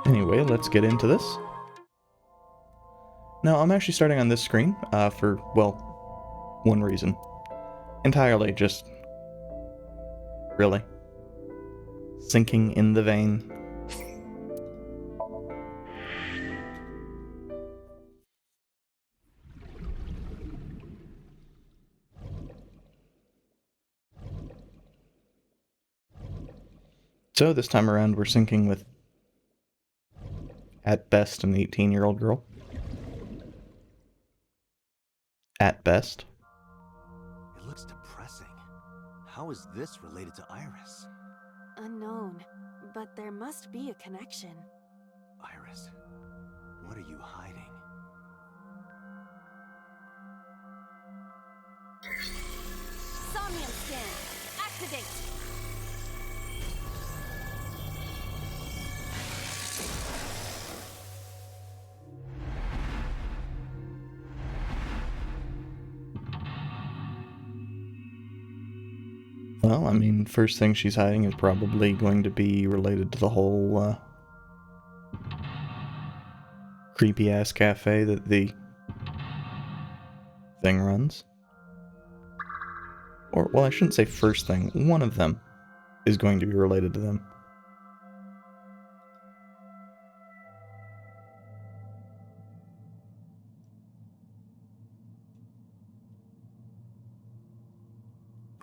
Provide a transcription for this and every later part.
Anyway, let's get into this. Now, I'm actually starting on this screen for, well, one reason. Entirely just... really. Sinking in the vein. So this time around we're syncing with, at best, an 18-year-old girl. At best. It looks depressing. How is this related to Iris? Unknown, but there must be a connection. Iris, what are you hiding? Somnium scan! Activate! Well, I mean, first thing she's hiding is probably going to be related to the whole, creepy-ass cafe that the thing runs. Or, well, I shouldn't say first thing. One of them is going to be related to them.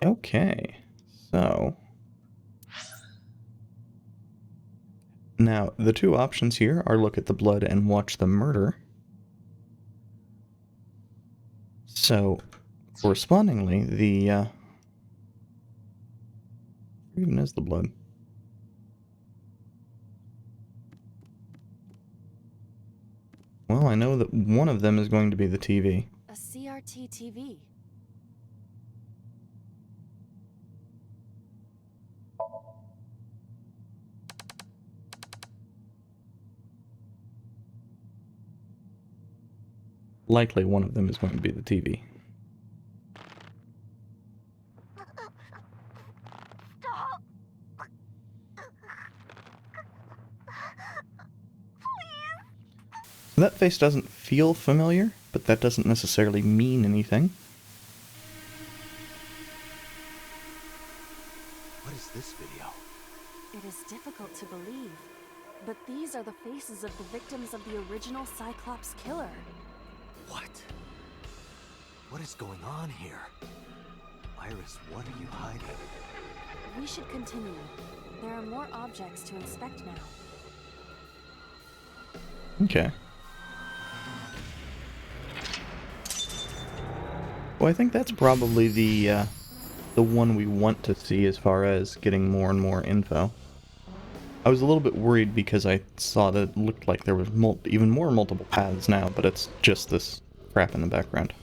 Okay, so... now, the two options here are look at the blood and watch the murder. So, correspondingly, the, where even is the blood? Well, I know that one of them is going to be the TV. A CRT TV. Likely one of them is going to be the TV. Stop! That face doesn't feel familiar, but that doesn't necessarily mean anything. What is this video? It is difficult to believe, but these are the faces of the victims of the original Cyclops killer. What? What is going on here? Iris, what are you hiding? We should continue. There are more objects to inspect now. Okay. Well, I think that's probably the one we want to see as far as getting more and more info. I was a little bit worried because I saw that it looked like there was even more multiple paths now, but it's just this crap in the background.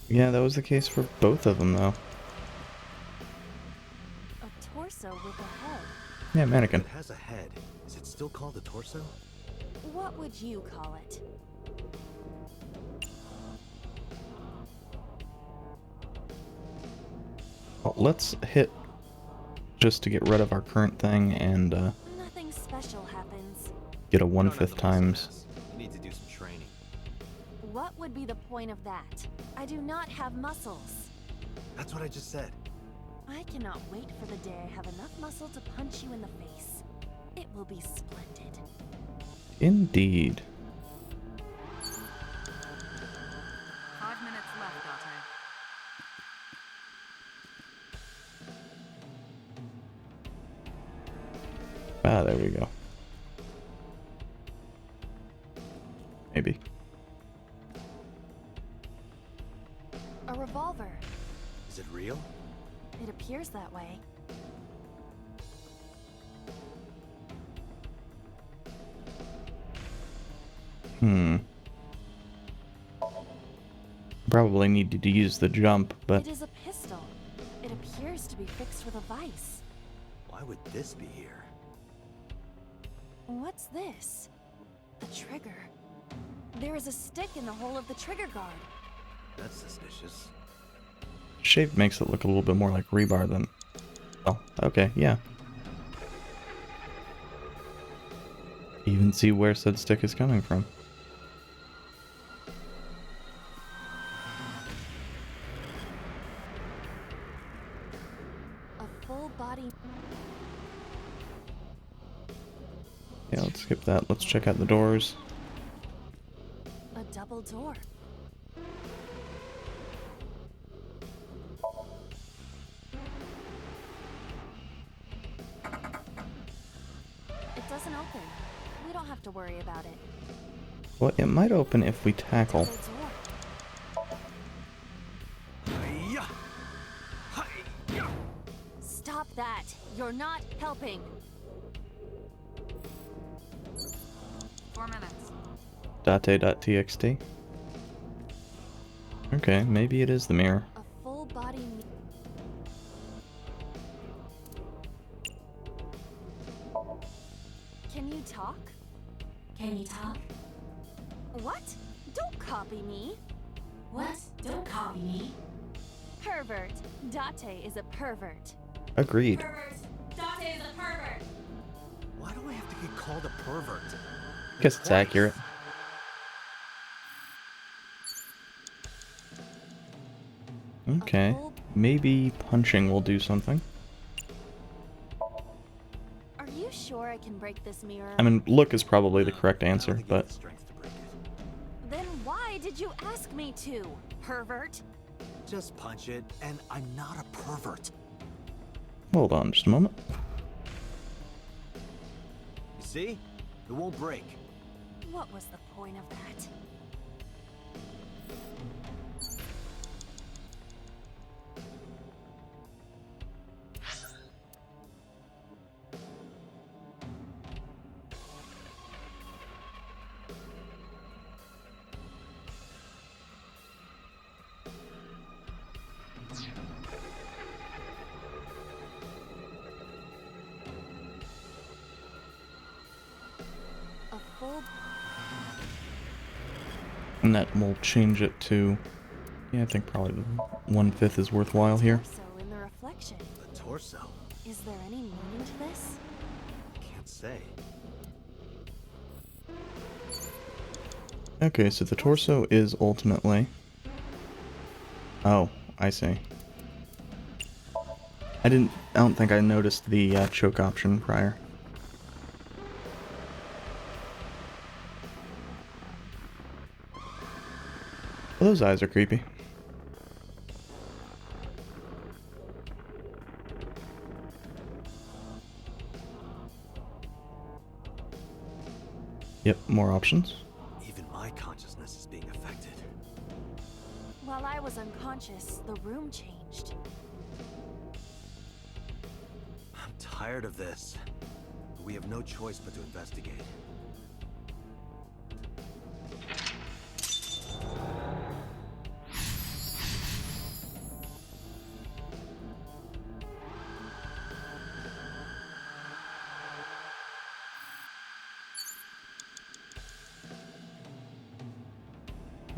Yeah, that was the case for both of them, though. A torso with a head. Yeah, mannequin. It has a head. Is it still called a torso? What would you call it? Well, let's hit just to get rid of our current thing and Nothing special happens. get a You don't have 1/5 the muscle times. mass. You need to do some training. What would be the point of that? I do not have muscles. That's what I just said. I cannot wait for the day I have enough muscle to punch you in the face. It will be splendid. Indeed. 5 minutes left, Daughter. Ah, there we go. Maybe. A revolver. Is it real? It appears that way. Probably needed to use the jump, but It is a pistol. It appears to be fixed with a vise. Why would this be here? What's this? The trigger. There is a stick in the hole of the trigger guard. That's suspicious. Shape makes it look a little bit more like rebar than... Oh, okay, yeah. Even see where said stick is coming from. A full body. Yeah, let's skip that. Let's check out the doors. A double door. It doesn't open. We don't have to worry about it. Well, it might open if we tackle. Double door. Hi-ya! Hi-ya! Stop that! You're not helping! 4 minutes. .a.txt. Okay, maybe it is the mirror. A full body. Can you talk? Can you talk? What? Don't copy me! What? Don't copy me. Pervert. Date is a pervert. Agreed. Pervert! Date is a pervert! Why do I have to get called a pervert? Guess it's accurate. Okay, maybe punching will do something. Are you sure I can break this mirror? I mean, look is probably the correct I don't answer, think you have but... the strength to break it. Then why did you ask me to, pervert? Just punch it, and I'm not a pervert. Hold on just a moment. You see? It won't break. What was the point of that? A full. And that will change it to... Yeah, I think probably the 1/5 is worthwhile here. Torso in the reflection. The torso? Is there any meaning to this? Can't say. Okay, so the torso is ultimately... Oh, I see. I don't think I noticed the choke option prior. Well, those eyes are creepy. Yep, more options. Even my consciousness is being affected. While I was unconscious, the room changed. I'm tired of this. But we have no choice but to investigate.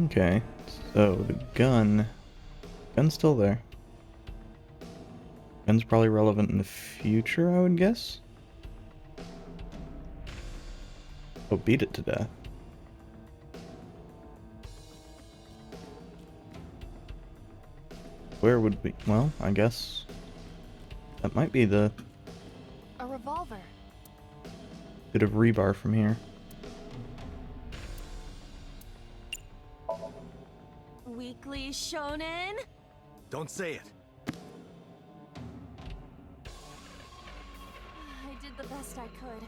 Okay, so the gun's still there. Gun's probably relevant in the future, I would guess. Oh, beat it to death. Where would we... Well, I guess... That might be the A revolver. bit of rebar from here. Weekly Shonen? Don't say it. I did the best I could.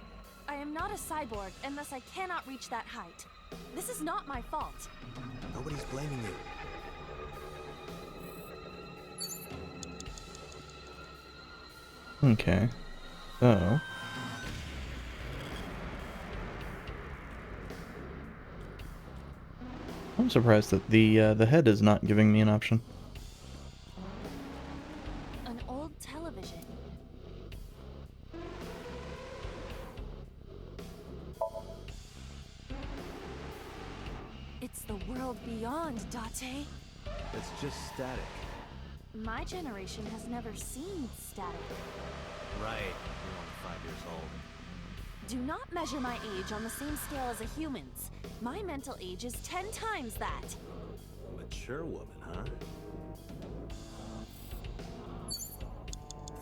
I am not a cyborg, and thus I cannot reach that height. This is not my fault. Nobody's blaming you. Okay, so... I'm surprised that the head is not giving me an option. An old television. It's the world beyond, Date. It's just static. My generation has never seen static. Right. You're only 5 years old. Do not measure my age on the same scale as a human's. My mental age is 10 times that. Mature woman, huh?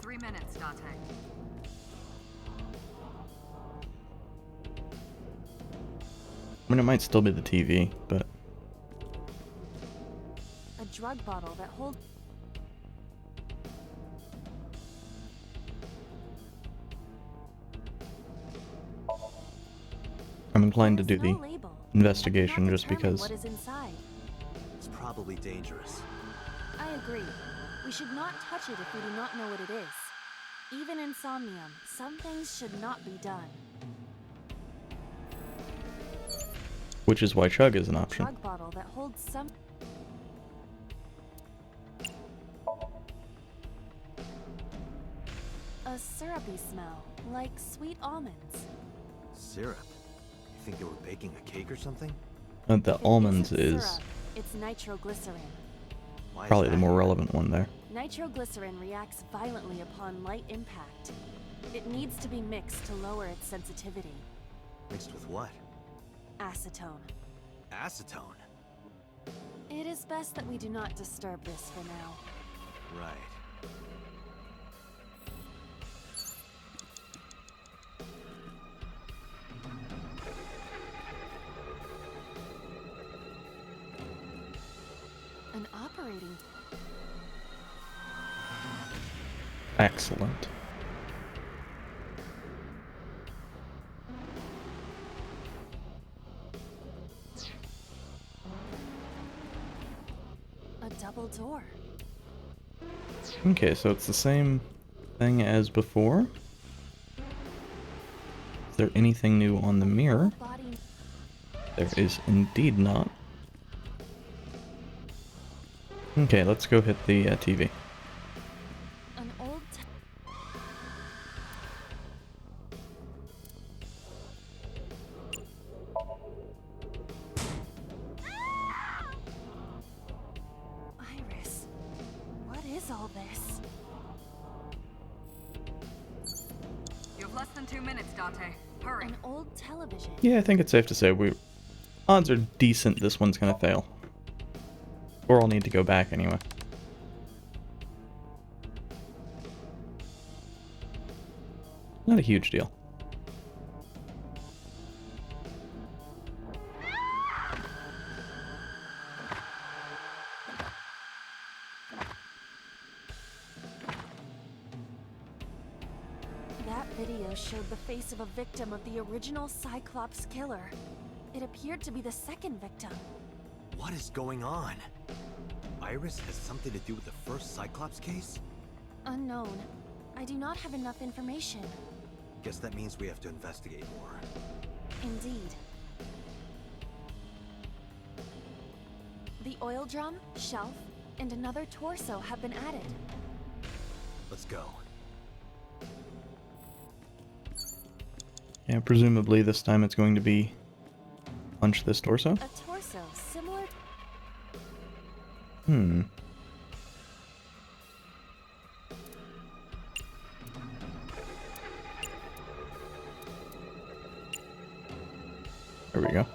3 minutes, Date. I mean, it might still be the TV, but A drug bottle that holds. I'm inclined to do There's the no label. investigation I cannot just determine because. What is inside? It's probably dangerous. I agree. We should not touch it if we do not know what it is. Even in Somnium, some things should not be done. Which is why chug is an A option. drug bottle that holds some. A syrupy smell, like sweet almonds. Syrup? You think they were baking a cake or something? And the If it almonds isn't is syrup, it's nitroglycerin. Why is probably the that? more relevant one there. Nitroglycerin reacts violently upon light impact. It needs to be mixed to lower its sensitivity. Mixed with what? Acetone. Acetone? It is best that we do not disturb this for now. Right. An operating. Excellent. A double door. Okay, so it's the same thing as before. Is there anything new on the mirror? Body. There is indeed not. Okay, let's go hit the TV. An old. Iris, what is all this? You have less than 2 minutes, Date. Hurry. An old television. Yeah, I think it's safe to say odds are decent this one's gonna fail. Or I'll need to go back anyway. Not a huge deal. That video showed the face of a victim of the original Cyclops killer. It appeared to be the second victim. What is going on? Iris has something to do with the first Cyclops case? Unknown. I do not have enough information. Guess that means we have to investigate more. Indeed. The oil drum, shelf, and another torso have been added. Let's go. Yeah, presumably this time it's going to be punch this torso. A torso similar. Hmm. There we go.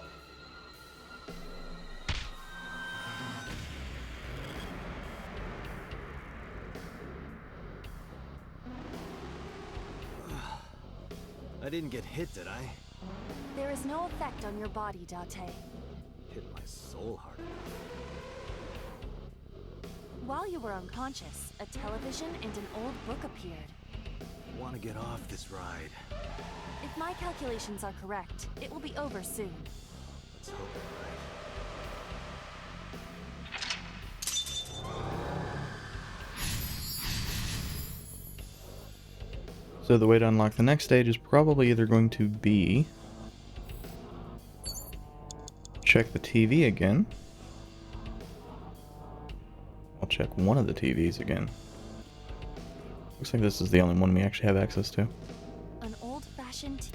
I didn't get hit, did I? There is no effect on your body, Date. Hit my soul hard enough. While you were unconscious, a television and an old book appeared. Want to get off this ride. If my calculations are correct, it will be over soon. Let's hope I'm right. So the way to unlock the next stage is probably either going to be check the TV again. I'll check one of the TVs again. Looks like this is the only one we actually have access to. An old-fashioned.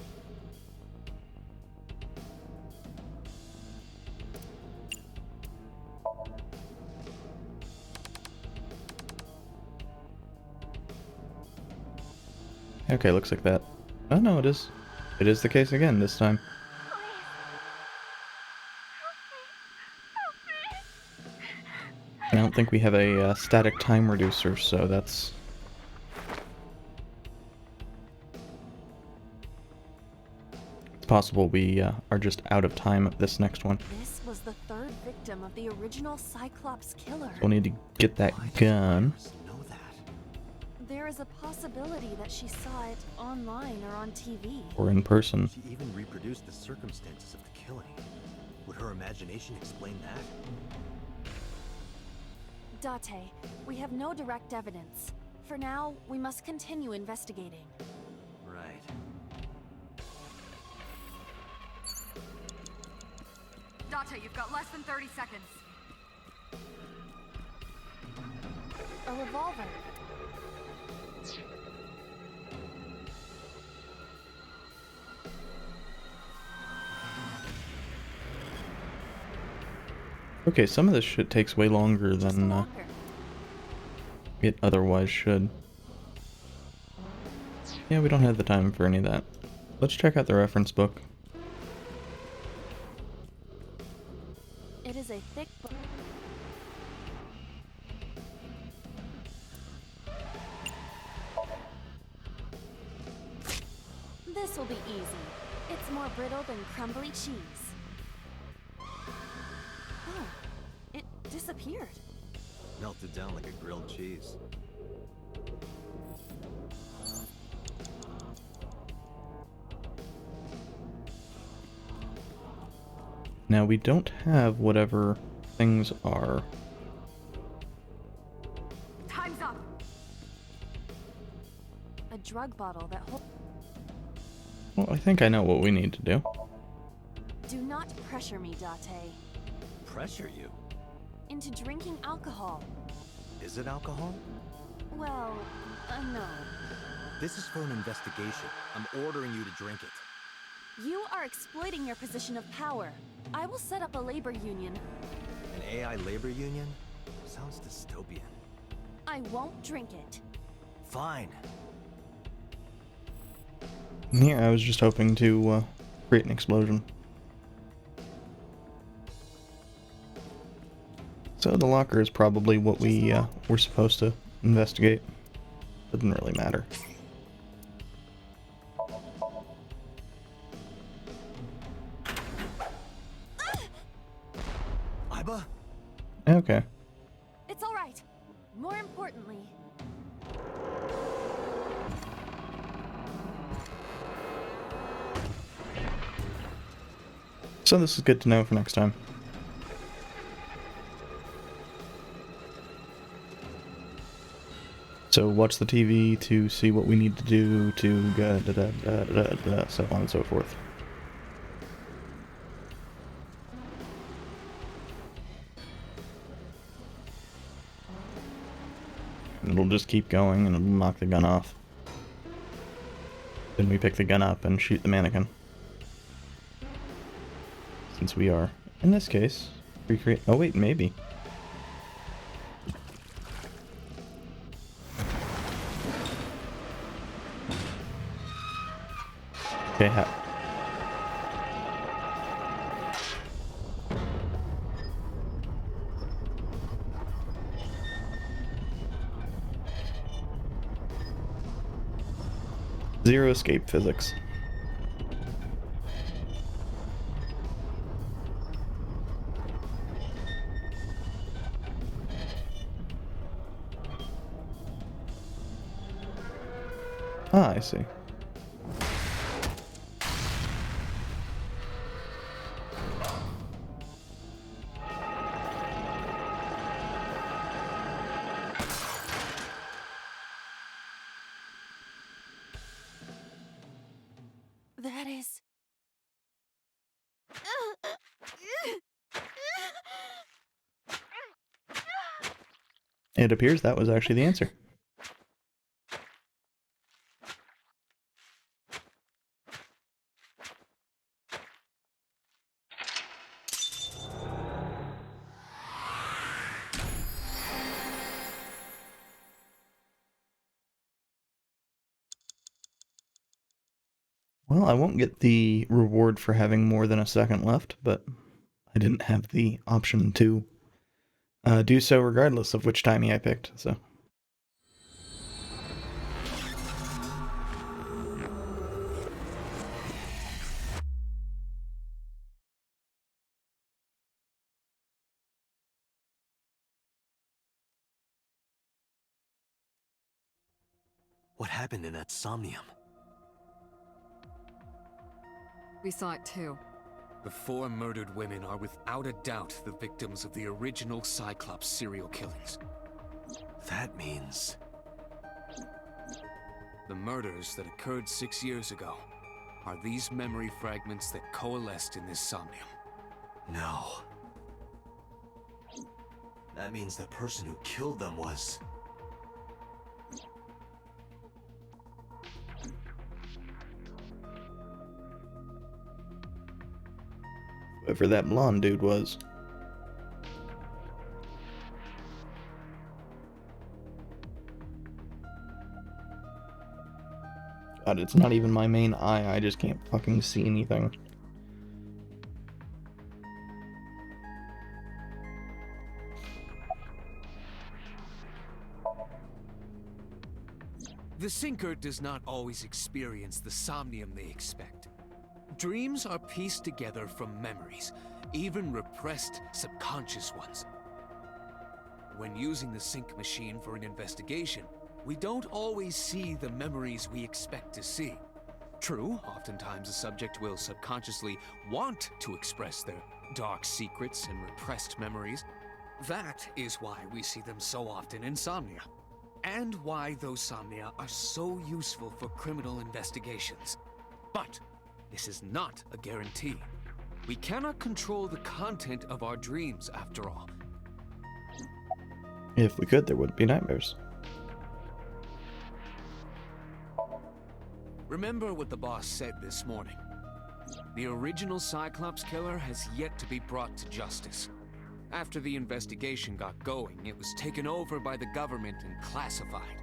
Okay, looks like that. Oh no, it is. It is the case again this time. I don't think we have a static time reducer, so that's... It's possible we are just out of time at this next one. This was the third victim of the original Cyclops killer. So we'll need to get that Why does gun. Iris know that? There is a possibility that she saw it online or on TV. Or in person. She even reproduced the circumstances of the killing. Would her imagination explain that? Date, we have no direct evidence. For now, we must continue investigating. Right. Date, you've got less than 30 seconds. A revolver. Okay, some of this shit takes way longer Just a than locker. it otherwise should. Yeah, we don't have the time for any of that. Let's check out the reference book. It is a thick book. This will be easy. It's more brittle than crumbly cheese. Oh, it disappeared. Melted down like a grilled cheese. Now, we don't have whatever things are. Time's up. A drug bottle that holds. Well, I think I know what we need to do. Do not pressure me, Date, Pressure you? into drinking alcohol. Is it alcohol? Well, no. This is for an investigation. I'm ordering you to drink it. You are exploiting your position of power. I will set up a labor union. An AI labor union? Sounds dystopian. I won't drink it. Fine. Yeah, I was just hoping to create an explosion. So the locker is probably what we're supposed to investigate. Doesn't really matter. Iba? Okay. It's all right. More importantly, So this is good to know for next time. So watch the TV to see what we need to do to so on and so forth. And it'll just keep going and it'll knock the gun off. Then we pick the gun up and shoot the mannequin. Since we are, in this case, recreate. Oh wait, maybe. Okay, zero escape physics. Ah, I see. that is. It appears that was actually the answer. Well, I won't get the reward for having more than a second left, but I didn't have the option to do so regardless of which timey I picked, so. What happened in that Somnium? We saw it too. The 4 murdered women are without a doubt the victims of the original Cyclops serial killings. That means... The murders that occurred 6 years ago are these memory fragments that coalesced in this Somnium. No. That means the person who killed them was... Whoever that blonde dude was. God, it's not even my main eye, I just can't fucking see anything. The Sinker does not always experience the Somnium they expect. Dreams are pieced together from memories, even repressed subconscious ones. When using the sync machine for an investigation, we don't always see the memories we expect to see. True, oftentimes a subject will subconsciously want to express their dark secrets and repressed memories. That is why we see them so often in Somnia, and why those Somnia are so useful for criminal investigations. But this is not a guarantee. We cannot control the content of our dreams, after all. If we could, there wouldn't be nightmares. Remember what the boss said this morning. The original Cyclops killer has yet to be brought to justice. After the investigation got going, it was taken over by the government and classified.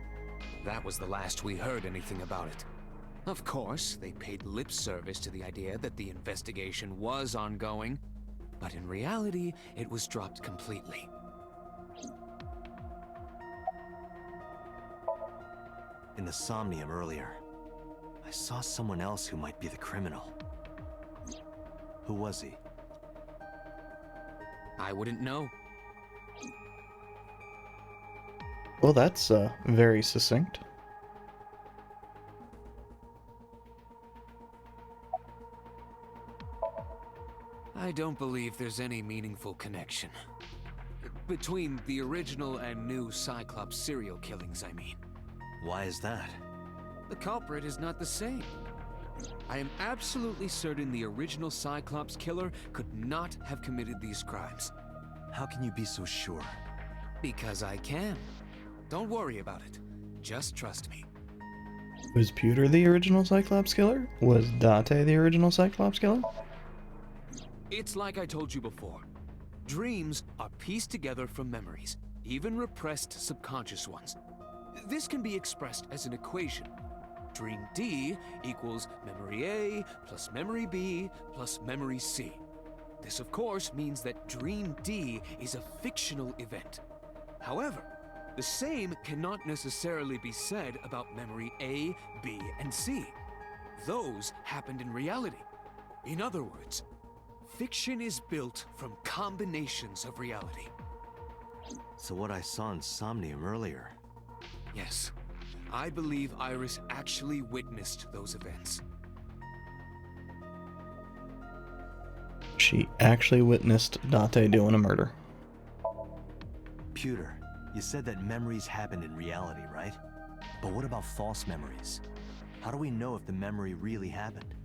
That was the last we heard anything about it. Of course, they paid lip service to the idea that the investigation was ongoing, but in reality, it was dropped completely. In the Somnium earlier, I saw someone else who might be the criminal. Who was he? I wouldn't know. Well, that's very succinct. I don't believe there's any meaningful connection. Between the original and new Cyclops serial killings, I mean. Why is that? The culprit is not the same. I am absolutely certain the original Cyclops killer could not have committed these crimes. How can you be so sure? Because I can. Don't worry about it. Just trust me. Was Pewter the original Cyclops killer? Was Date the original Cyclops killer? It's like I told you before. Dreams are pieced together from memories, even repressed subconscious ones. This can be expressed as an equation. Dream D equals memory A plus memory B plus memory C. This, of course, means that Dream D is a fictional event. However, the same cannot necessarily be said about memory A, B, and C. Those happened in reality. In other words, fiction is built from combinations of reality. So what I saw in Somnium earlier... Yes, I believe Iris actually witnessed those events. She actually witnessed Date doing a murder. Pewter, you said that memories happen in reality, right? But what about false memories? How do we know if the memory really happened?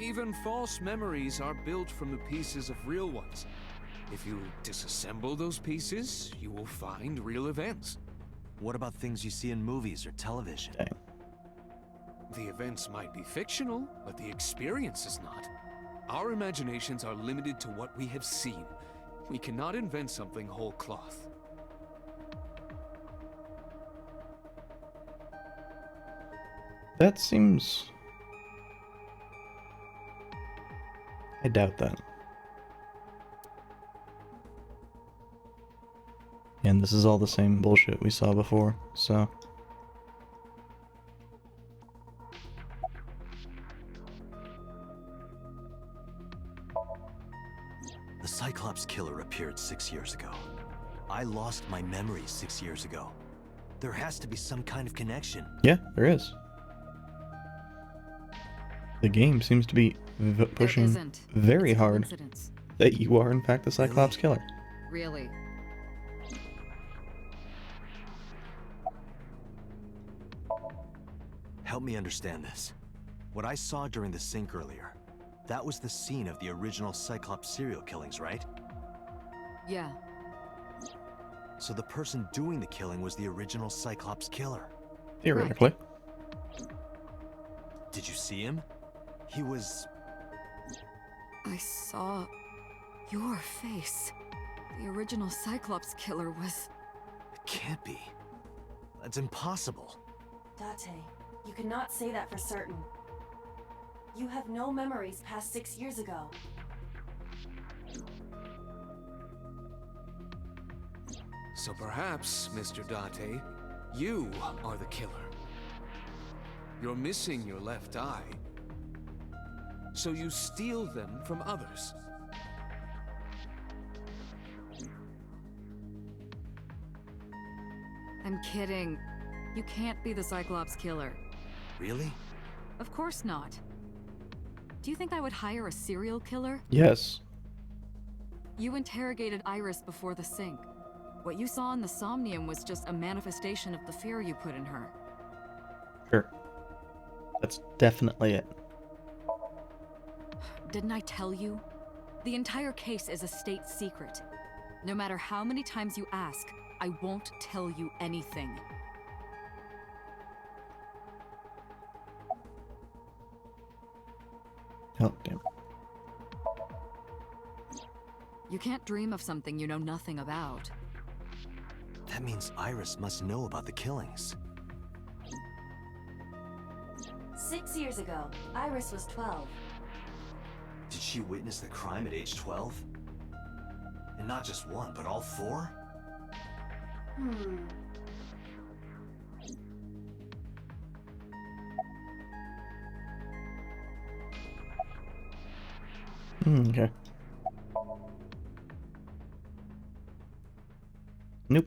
Even false memories are built from the pieces of real ones. If you disassemble those pieces, you will find real events. What about things you see in movies or television? Dang. The events might be fictional, but the experience is not. Our imaginations are limited to what we have seen. We cannot invent something whole cloth. That seems I doubt that. And this is all the same bullshit we saw before, so... The Cyclops killer appeared 6 years ago. I lost my memories 6 years ago. There has to be some kind of connection. Yeah, there is. The game seems to be pushing isn't. very It's a hard coincidence. that you are in fact the Cyclops killer. Really? Help me understand this. What I saw during the sink earlier, that was the scene of the original Cyclops serial killings, right? Yeah. So the person doing the killing was the original Cyclops killer. Theoretically. Did you see him? He was... I saw your face. The original Cyclops killer was... It can't be. That's impossible. Date, you cannot say that for certain. You have no memories past 6 years ago. So perhaps, Mr. Date, you are the killer. You're missing your left eye, so you steal them from others. I'm kidding. You can't be the Cyclops killer. Really? Of course not. Do you think I would hire a serial killer? Yes. You interrogated Iris before the sink. What you saw in the Somnium was just a manifestation of the fear you put in her. Sure. That's definitely it. Didn't I tell you? The entire case is a state secret. No matter how many times you ask, I won't tell you anything. Oh, damn. You can't dream of something you know nothing about. That means Iris must know about the killings. 6 years ago, Iris was 12. Did she witness the crime at age 12? And not just one, but all 4? Okay. Nope.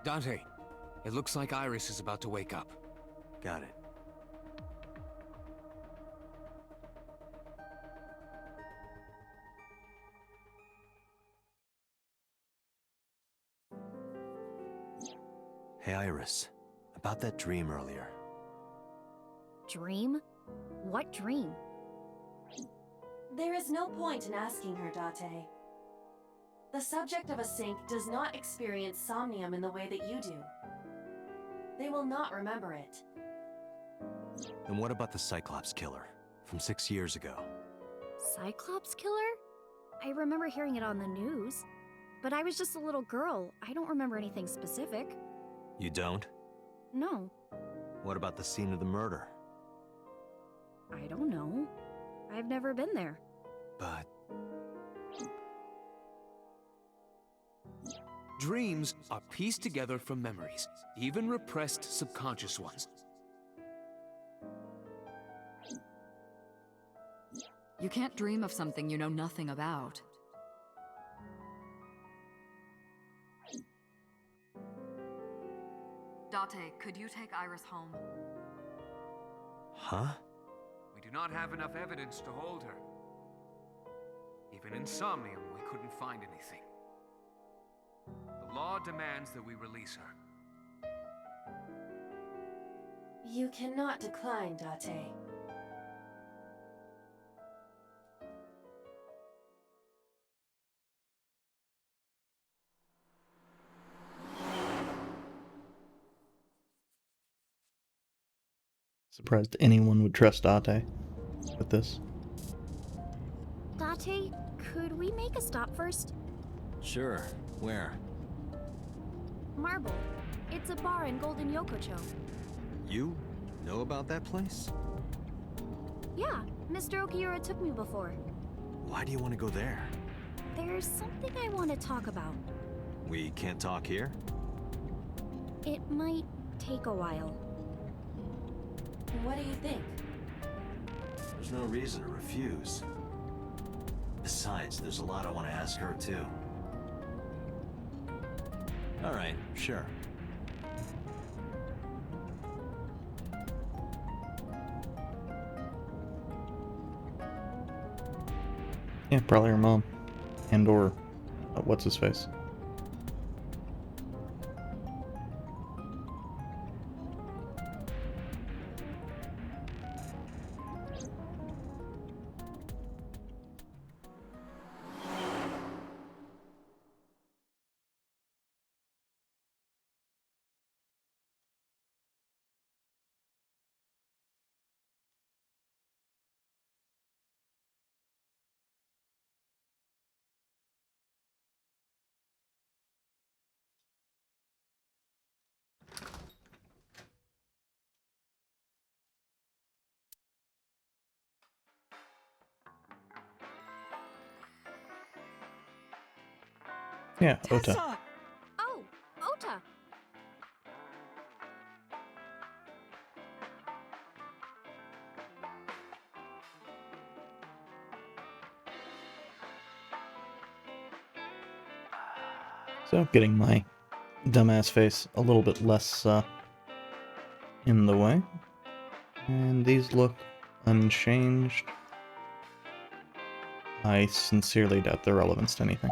Dante, it looks like Iris is about to wake up. Got it. Hey, Iris. About that dream earlier. Dream? What dream? There is no point in asking her, Date. The subject of a sink does not experience somnium in the way that you do. They will not remember it. And what about the Cyclops killer from 6 years ago? Cyclops killer? I remember hearing it on the news. But I was just a little girl. I don't remember anything specific. You don't? No, What about the scene of the murder? I don't know. I've never been there. But Dreams are pieced together from memories, even repressed subconscious ones. You can't dream of something you know nothing about. Date, could you take Iris home? Huh? We do not have enough evidence to hold her. Even in Somnium, we couldn't find anything. The law demands that we release her. You cannot decline, Date. Surprised anyone would trust Date with this. Date, could we make a stop first? Sure. Where? Marble. It's a bar in Golden Yokocho. You know about that place? Yeah, Mr. Okiura took me before. Why do you want to go there? There's something I want to talk about. We can't talk here? It might take a while. What do you think? There's no reason to refuse. Besides, there's a lot I want to ask her, too. Alright, sure. Yeah, probably her mom. And or, what's his face? Yeah, Ota. Tessa! Oh, Ota! So, getting my dumbass face a little bit less, in the way. And these look unchanged. I sincerely doubt their relevance to anything.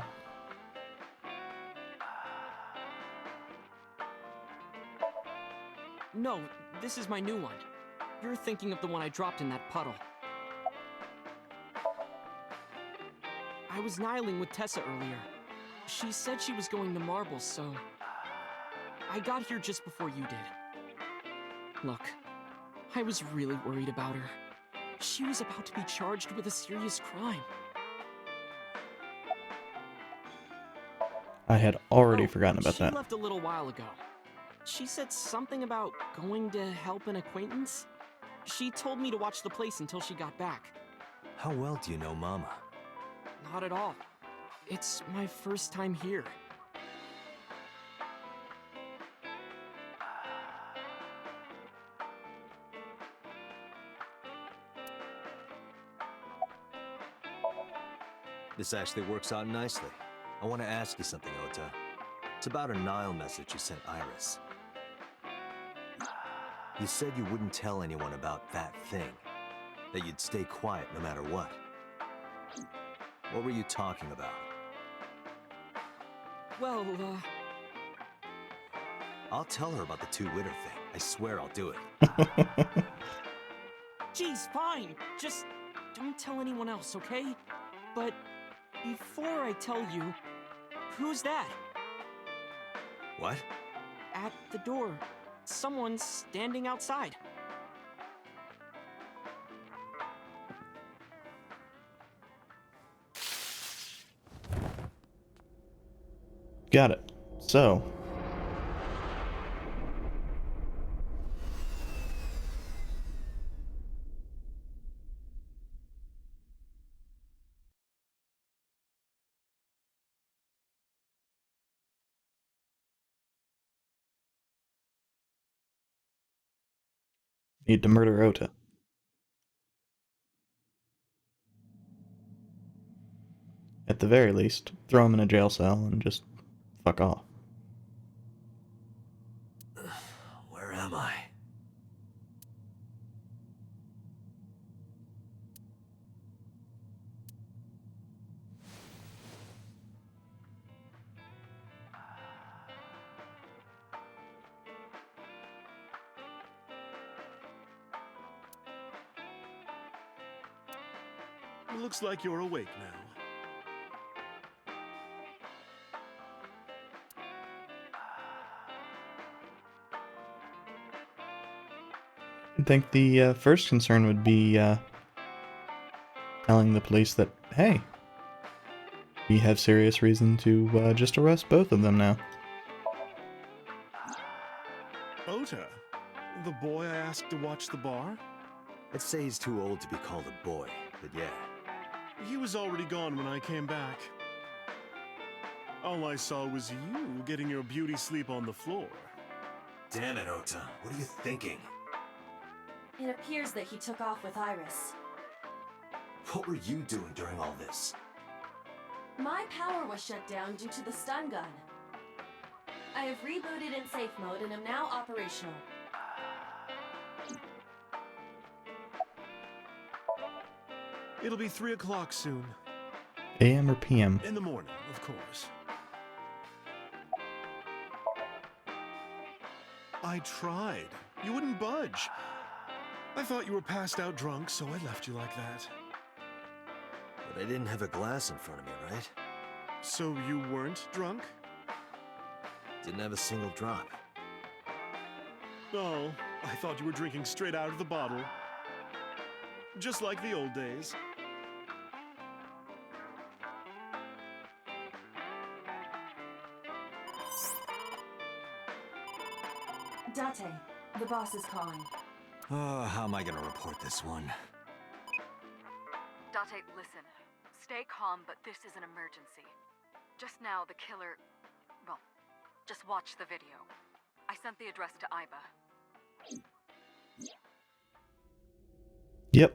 No, this is my new one. You're thinking of the one I dropped in that puddle. I was nihiling with Tessa earlier. She said she was going to Marbles, so... I got here just before you did. Look, I was really worried about her. She was about to be charged with a serious crime. I had already Oh, forgotten about that. She left a little while ago. She said something about going to help an acquaintance. She told me to watch the place until she got back. How well do you know Mama? Not at all. It's my first time here. This actually works out nicely. I want to ask you something, Ota. It's about a Nile message you sent Iris. You said you wouldn't tell anyone about that thing. That you'd stay quiet no matter what. What were you talking about? Well, I'll tell her about the two-witter thing. I swear I'll do it. geez, fine. Just don't tell anyone else, okay? But before I tell you, who's that? What? At the door. Someone's standing outside. Got it. So. Need to murder Ota. At the very least, throw him in a jail cell and just fuck off. Where am I? It looks like you're awake now. I think the first concern would be telling the police that, hey, we have serious reason to just arrest both of them now. Ota, the boy I asked to watch the bar? I'd say he's too old to be called a boy, but yeah. He was already gone when I came back. All I saw was you getting your beauty sleep on the floor. Damn it, Ota. What are you thinking? It appears that he took off with Iris. What were you doing during all this? My power was shut down due to the stun gun. I have rebooted in safe mode and am now operational. It'll be 3 o'clock soon. AM or PM? In the morning, of course. I tried. You wouldn't budge. I thought you were passed out drunk, so I left you like that. But I didn't have a glass in front of me, right? So you weren't drunk? Didn't have a single drop. Oh, I thought you were drinking straight out of the bottle. Just like the old days. Date, the boss is calling. Oh, how am I gonna report this one? Date, listen. Stay calm, but this is an emergency. Just now, the killer... Well, just watch the video. I sent the address to Iba. Yep.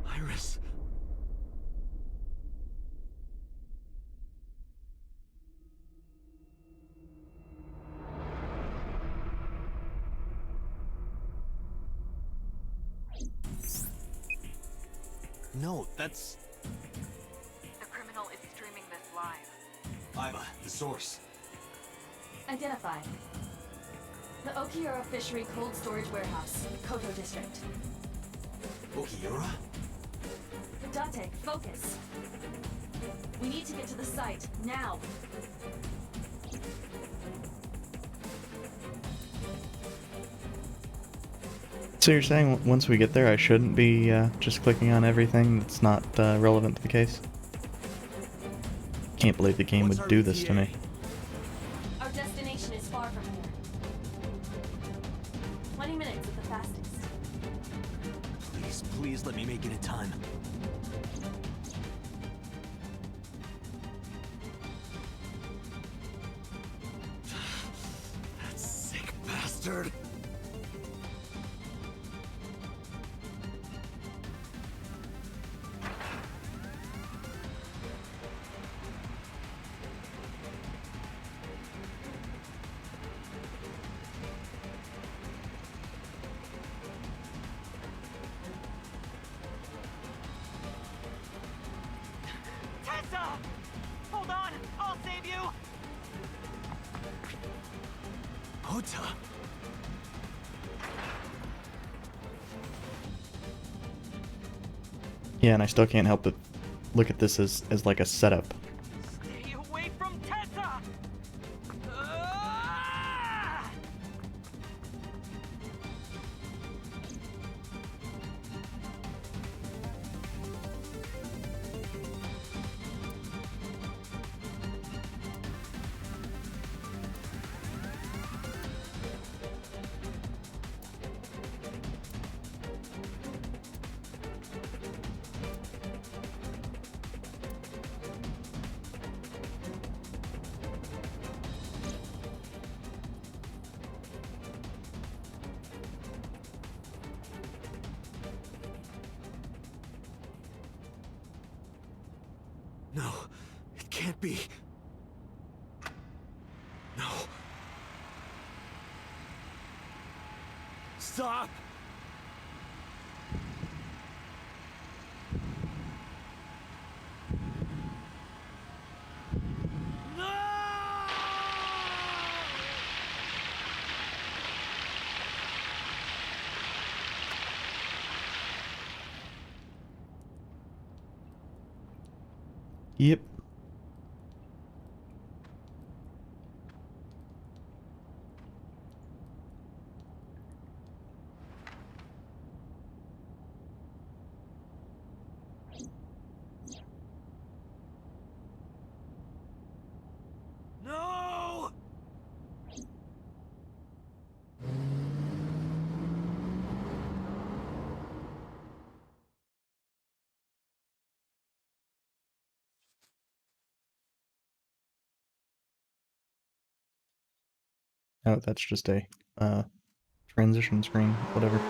Iris. No, that's... The criminal is streaming this live. Iba, the source. Identified. The Okiura Fishery Cold Storage Warehouse, Koto District. Okiura? Date, focus. We need to get to the site, now. So you're saying once we get there, I shouldn't be just clicking on everything that's not relevant to the case? Can't believe the game would do this to me. Our destination is far from here. 20 minutes at the fastest. Please, please let me make it in time. That sick bastard! Hold on! I'll save you! Ota! Yeah, and I still can't help but look at this as like a setup. Stay away from Tessa! Ah! No, it can't be. No. Stop! Yep. No! Oh, that's just a transition screen, whatever.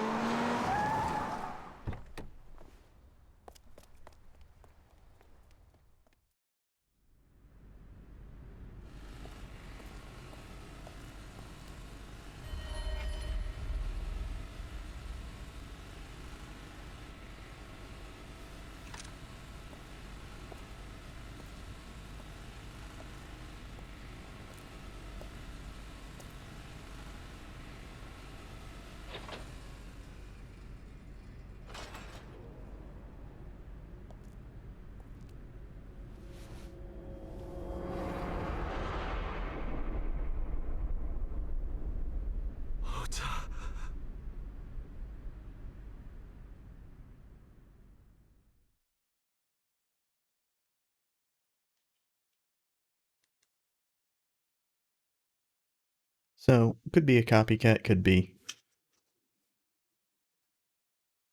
So, could be a copycat, could be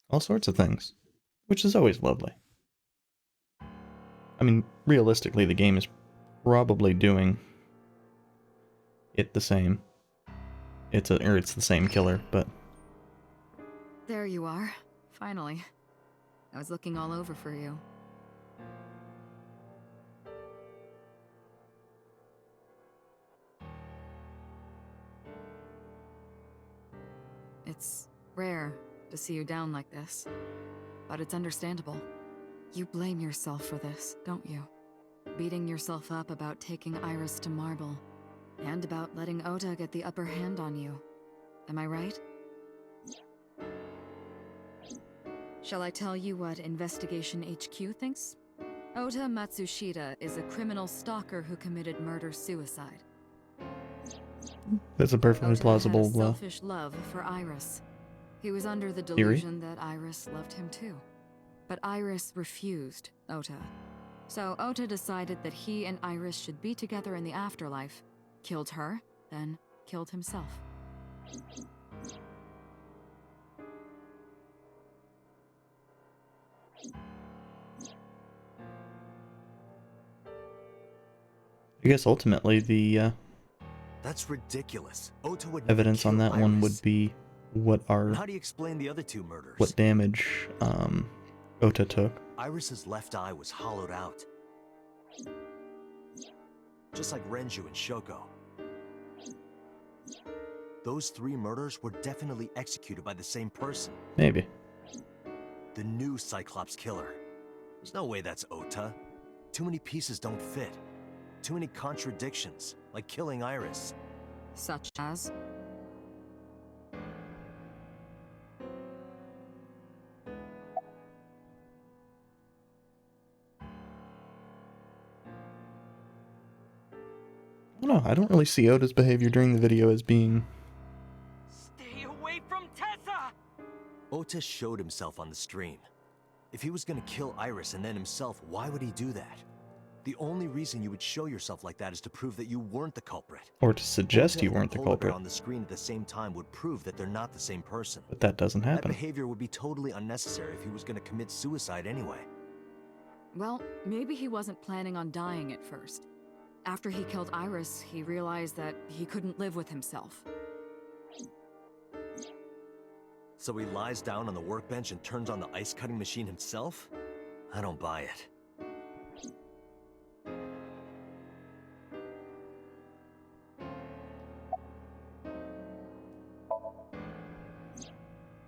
all sorts of things, which is always lovely. I mean, realistically, the game is probably doing it the same. It's the same killer, but There you are. Finally. I was looking all over for you. It's rare to see you down like this, but it's understandable. You blame yourself for this, don't you? Beating yourself up about taking Iris to Marble, and about letting Ota get the upper hand on you. Am I right? Shall I tell you what Investigation HQ thinks? Ota Matsushita is a criminal stalker who committed murder-suicide. that's a perfectly Ota plausible had a selfish love for Iris. He was under the theory. delusion that Iris loved him too. But Iris refused Ota. So Ota decided that he and Iris should be together in the afterlife, killed her, then killed himself. I guess ultimately the That's ridiculous. Ota would evidence on kill that one Iris. would be what And how do you explain the other two murders? damage Ota took. Iris's left eye was hollowed out. Just like Renju and Shoko. Those three murders were definitely executed by the same person. Maybe. The new Cyclops killer. There's no way that's Ota. Too many pieces don't fit. Too many contradictions, like killing Iris. Such as? I don't know, I don't really see Ota's behavior during the video as being... Stay away from Tessa! Ota showed himself on the stream. If he was gonna kill Iris and then himself, why would he do that? The only reason you would show yourself like that is to prove that you weren't the culprit. Or to suggest Ota you and weren't the polar bear culprit. on the screen at the same time would prove that they're not the same person. But that doesn't That happen. behavior would be totally unnecessary if he was gonna commit suicide anyway. Well, maybe he wasn't planning on dying at first. After he killed Iris, he realized that he couldn't live with himself. So he lies down on the workbench and turns on the ice cutting machine himself? I don't buy it.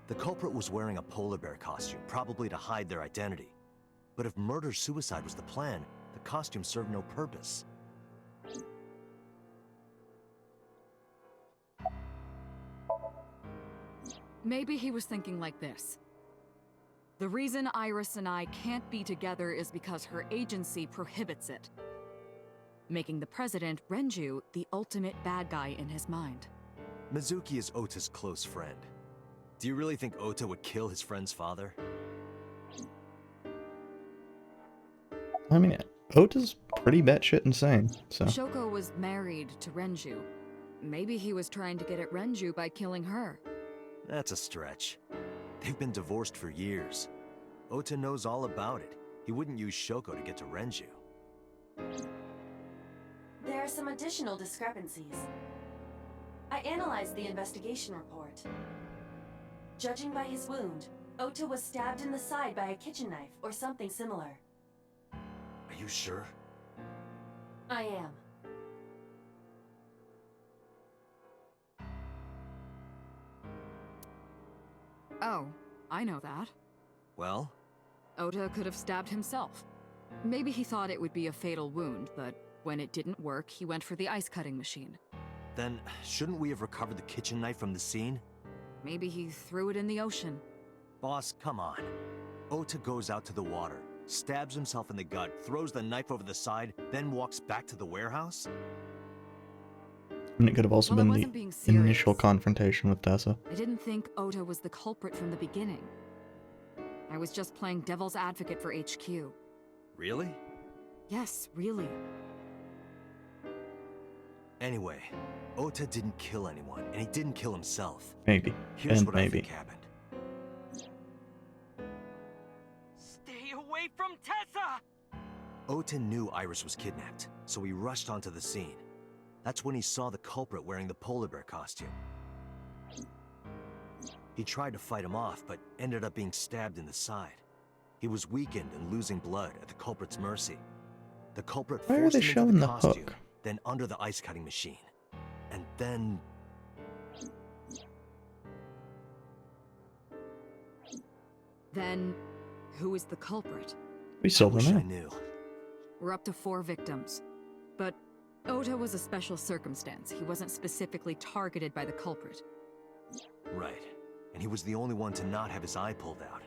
The culprit was wearing a polar bear costume, probably to hide their identity. But if murder-suicide was the plan, the costume served no purpose. Maybe he was thinking like this. The reason Iris and I can't be together is because her agency prohibits it. Making the president, Renju, the ultimate bad guy in his mind. Mizuki is Ota's close friend. Do you really think Ota would kill his friend's father? I mean, Ota's pretty batshit insane, so... Shoko was married to Renju. Maybe he was trying to get at Renju by killing her. That's a stretch. They've been divorced for years. Ota knows all about it. He wouldn't use Shoko to get to Renju. There are some additional discrepancies. I analyzed the investigation report. Judging by his wound, Ota was stabbed in the side by a kitchen knife or something similar. Are you sure? I am. Oh, I know that. Well? Ota could have stabbed himself. Maybe he thought it would be a fatal wound, but when it didn't work, he went for the ice cutting machine. Then, shouldn't we have recovered the kitchen knife from the scene? Maybe he threw it in the ocean. Boss, come on. Ota goes out to the water, stabs himself in the gut, throws the knife over the side, then walks back to the warehouse? And it could have also Well, I been wasn't the being serious. initial confrontation with Tessa. I didn't think Ota was the culprit from the beginning. I was just playing devil's advocate for HQ. Really? Yes, really. Anyway, Ota didn't kill anyone, and he didn't kill himself. Maybe. Here's And what maybe. I think happened. Stay away from Tessa! Ota knew Iris was kidnapped, so he rushed onto the scene. That's when he saw the culprit wearing the polar bear costume. He tried to fight him off, but ended up being stabbed in the side. He was weakened and losing blood at the culprit's mercy. The culprit Why are forced they him into showing the the costume, hook? then under the ice cutting machine. And then... Then, who is the culprit? We still I don't wish I know. knew. We're up to 4 victims. But Ota was a special circumstance. He wasn't specifically targeted by the culprit. Right. And he was the only one to not have his eye pulled out.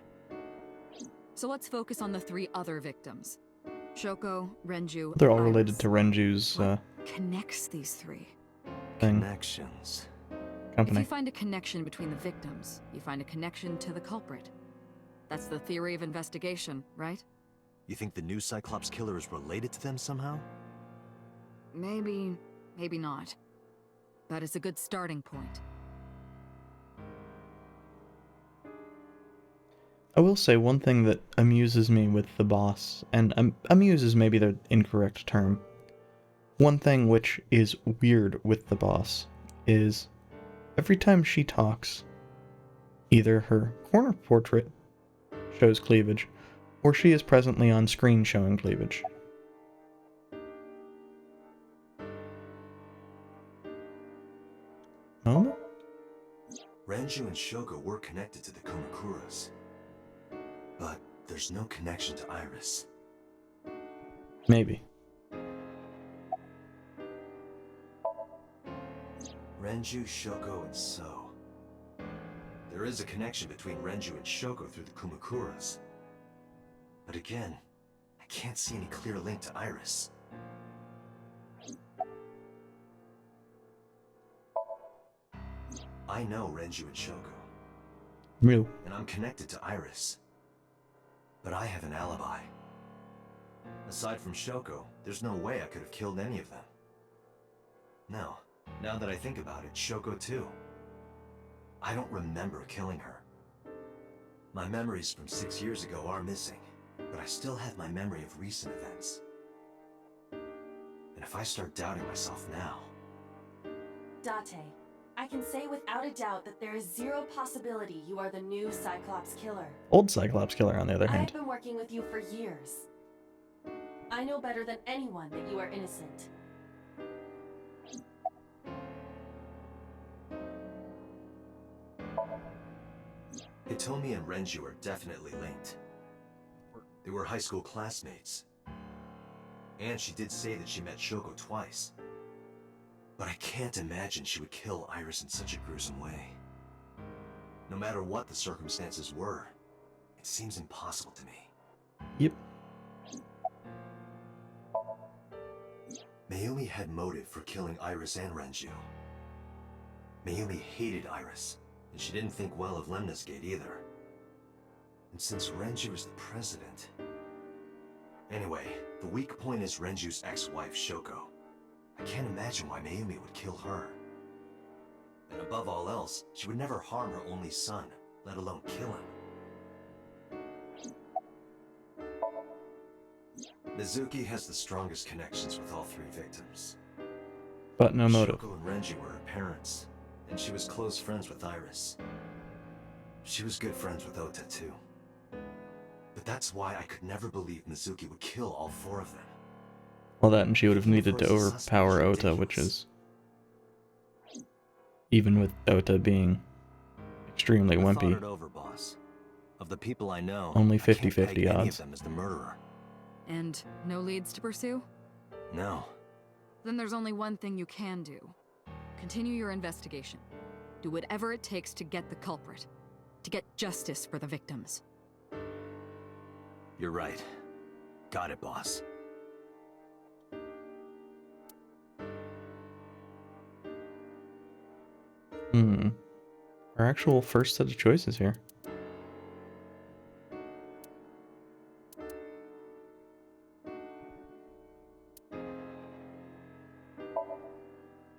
So let's focus on the 3 other victims. Shoko, Renju, They're all Iris. related to Renju's What connects these 3? thing, Connections. If company. you find a connection between the victims, you find a connection to the culprit. That's the theory of investigation, right? You think the new Cyclops killer is related to them somehow? Maybe, maybe not. But it's a good starting point. I will say one thing that amuses me with the boss, and amuses maybe the incorrect term. One thing which is weird with the boss is every time she talks, either her corner portrait shows cleavage, or she is presently on screen showing cleavage. Moment? Renju and Shoko were connected to the Kumakuras. But there's no connection to Iris. Maybe. Renju, Shoko, and So. There is a connection between Renju and Shoko through the Kumakuras. But again, I can't see any clear link to Iris. I know Renju and Shoko, Real. and I'm connected to Iris. But I have an alibi. Aside from Shoko, there's no way I could have killed any of them. No, now that I think about it, Shoko too. I don't remember killing her. My memories from 6 years ago are missing, but I still have my memory of recent events. And if I start doubting myself now... Date, I can say without a doubt that there is zero possibility you are the new Cyclops killer. Old Cyclops killer, on the other I have hand. been working with you for years. I know better than anyone that you are innocent. Hitomi and Renju are definitely linked. They were high school classmates. And she did say that she met Shoko twice. But I can't imagine she would kill Iris in such a gruesome way. No matter what the circumstances were, it seems impossible to me. Yep. Mayumi had motive for killing Iris and Renju. Mayumi hated Iris, and she didn't think well of Lemna's Gate either. And since Renju is the president... Anyway, the weak point is Renju's ex-wife, Shoko. I can't imagine why Mayumi would kill her. And above all else, she would never harm her only son, let alone kill him. Mizuki has the strongest connections with all 3 victims. But no motive. Shoko and Renju were her parents, And she was close friends with Iris. She was good friends with Ota, too. But that's why I could never believe Mizuki would kill all 4 of them. Well, that and she would have Thinking needed of to her as a suspect overpower is Ota, which ridiculous. is, even with Ota being extremely I thought wimpy, it over, boss. Of the people I know, only I can't 50-50 peg any of odds. them as the murderer. And no leads to pursue? No. Then there's only one thing you can do. Continue your investigation. Do whatever it takes to get the culprit. To get justice for the victims. You're right. Got it, boss. Our actual first set of choices here.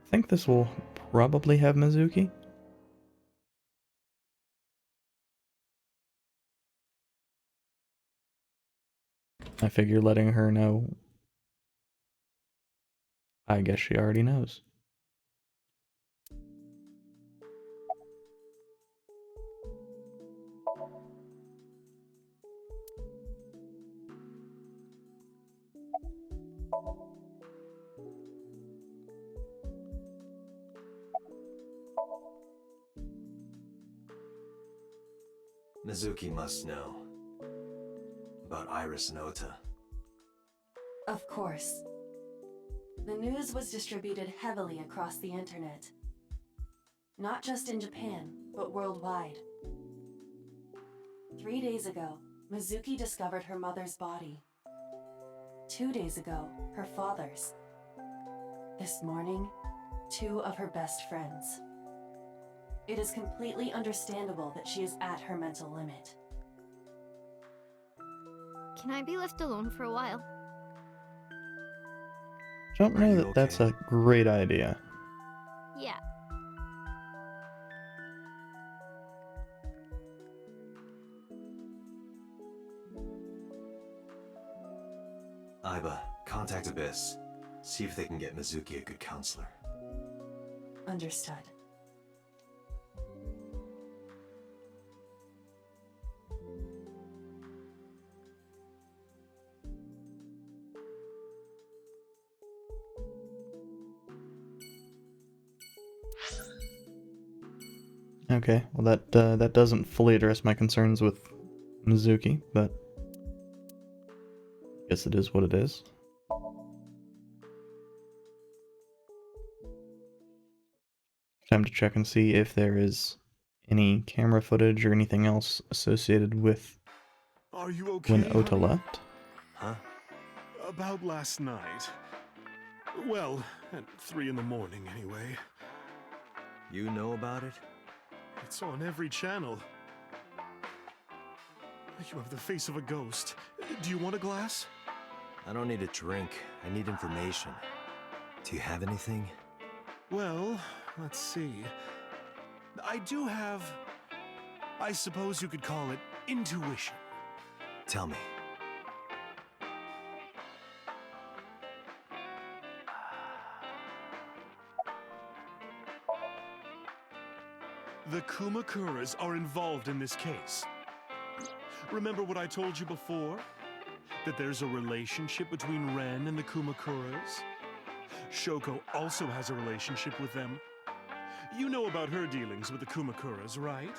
I think this will probably have Mizuki. I figure letting her know. I guess she already knows. Mizuki must know. About Iris and Ota. Of course. The news was distributed heavily across the internet. Not just in Japan, but worldwide. 3 days ago, Mizuki discovered her mother's body. 2 days ago, her father's. This morning, 2 of her best friends. It is completely understandable that she is at her mental limit. Can I be left alone for a while? Don't Are know you that that's okay? a great idea. Yeah. Aiba, contact Abyss. See if they can get Mizuki a good counselor. Understood. Okay, well that doesn't fully address my concerns with Mizuki, but I guess it is what it is. Time to check and see if there is any camera footage or anything else associated with Are you okay, when Ota honey? left. Huh? About last night. Well, at 3 in the morning anyway. You know about it? It's on every channel. You have the face of a ghost. Do you want a glass? I don't need a drink. I need information. Do you have anything? Well, let's see. I do have... I suppose you could call it intuition. Tell me. The Kumakuras are involved in this case. Remember what I told you before? That there's a relationship between Ren and the Kumakuras? Shoko also has a relationship with them. You know about her dealings with the Kumakuras, right?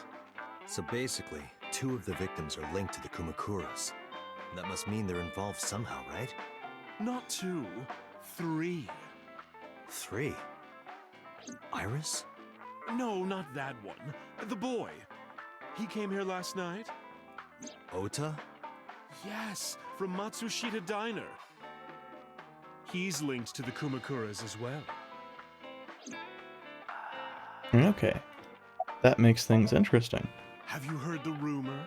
So basically, 2 of the victims are linked to the Kumakuras. That must mean they're involved somehow, right? Not 2, 3. 3? Iris? No, not that one. The boy. He came here last night? Ota? Yes, from Matsushita Diner. He's linked to the Kumakuras as well. Okay, that makes things interesting. Have you heard the rumor?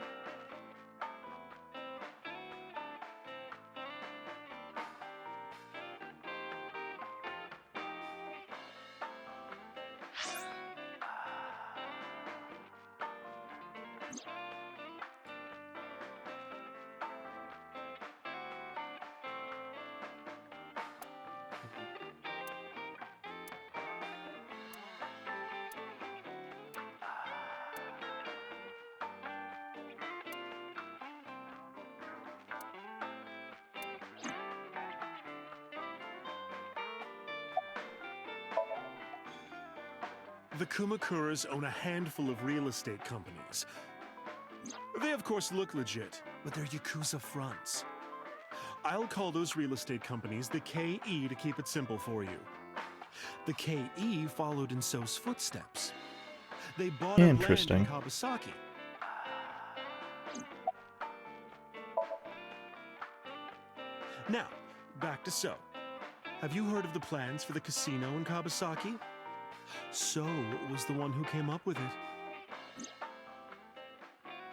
The Kumakuras own a handful of real estate companies. They of course look legit, but they're Yakuza fronts. I'll call those real estate companies the KE to keep it simple for you. The KE followed in So's footsteps. They bought up land Interesting. in Kawasaki. Now, back to So. Have you heard of the plans for the casino in Kawasaki? So was the one who came up with it.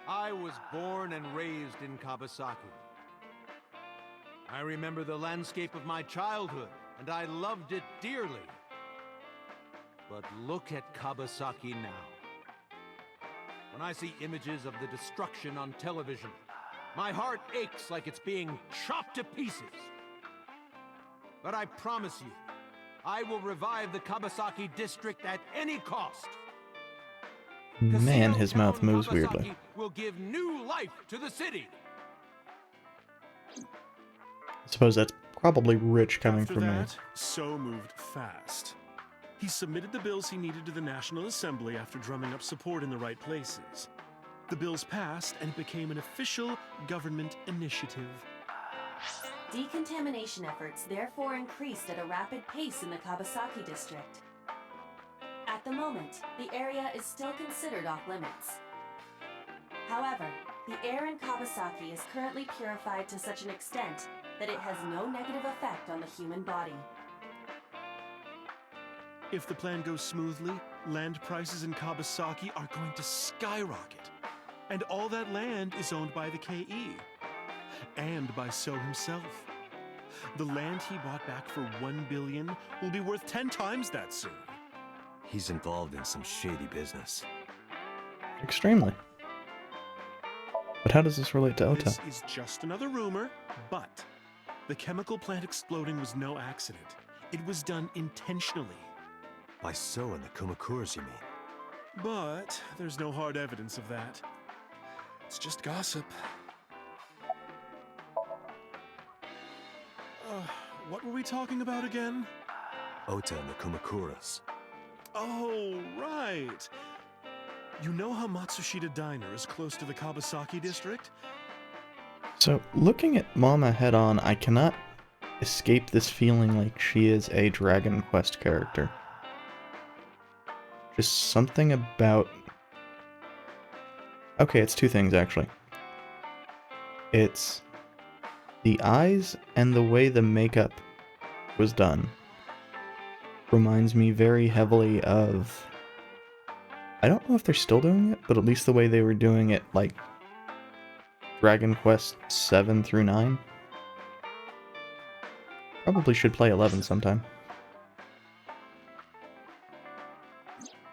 I was born and raised in Kawasaki. I remember the landscape of my childhood, and I loved it dearly. But look at Kawasaki now. When I see images of the destruction on television, my heart aches like it's being chopped to pieces. But I promise you, I will revive the Kawasaki district at any cost. Man, Casino his mouth Town moves Kawasaki weirdly. will give new life to the city. I suppose that's probably rich coming After from me. that, So moved fast. He submitted the bills he needed to the National Assembly after drumming up support in the right places. The bills passed, and it became an official government initiative. Decontamination efforts therefore increased at a rapid pace in the Kawasaki district. At the moment, the area is still considered off limits. However, the air in Kawasaki is currently purified to such an extent that it has no negative effect on the human body. If the plan goes smoothly, land prices in Kawasaki are going to skyrocket. And all that land is owned by the KE. And by So himself. The land he bought back for $1 billion will be worth 10 times that soon. He's involved in some shady business. Extremely. But how does this relate to Ota? This is just another rumor, but the chemical plant exploding was no accident. It was done intentionally. By So and the Kumakuras, you mean? But there's no hard evidence of that. It's just gossip. What were we talking about again? Ota and the Kumakuras. Oh, right. You know how Matsushita Diner is close to the Kawasaki district? So, looking at Mama head on, I cannot escape this feeling like she is a Dragon Quest character. Just something about... Okay, it's two things, actually. It's the eyes and the way the makeup was done. Reminds me very heavily of... I don't know if they're still doing it, but at least the way they were doing it, like, Dragon Quest 7 through 9. Probably should play 11 sometime.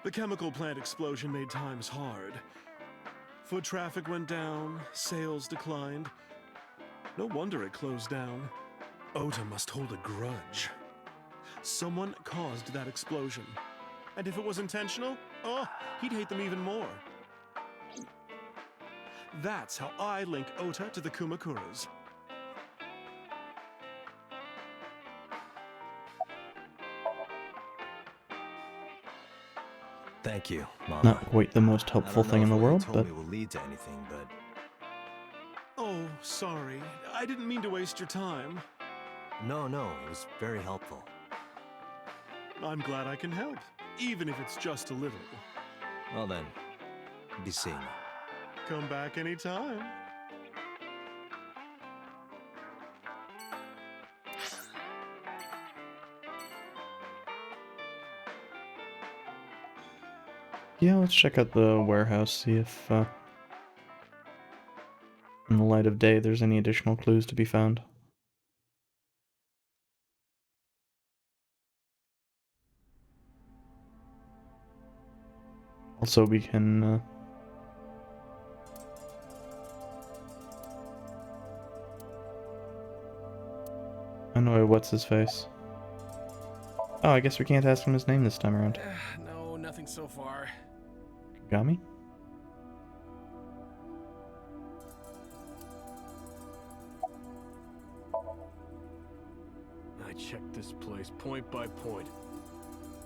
The chemical plant explosion made times hard. Foot traffic went down, sales declined. No wonder it closed down. Ota must hold a grudge. Someone caused that explosion. And if it was intentional, oh, he'd hate them even more. That's how I link Ota to the Kumakuras. Thank you, Mama. Not quite the most helpful thing in the world, told but... me will lead to anything, but Oh, sorry. I didn't mean to waste your time. no, it was very helpful. I'm glad I can help, even if it's just a little. Well then, be seeing you. Come back anytime. Yeah, let's check out the warehouse, see if, in the light of day, there's any additional clues to be found. Also, we can, annoy what's his face. Oh, I guess we can't ask him his name this time around. No, nothing so far. Kagami? I checked this place point by point,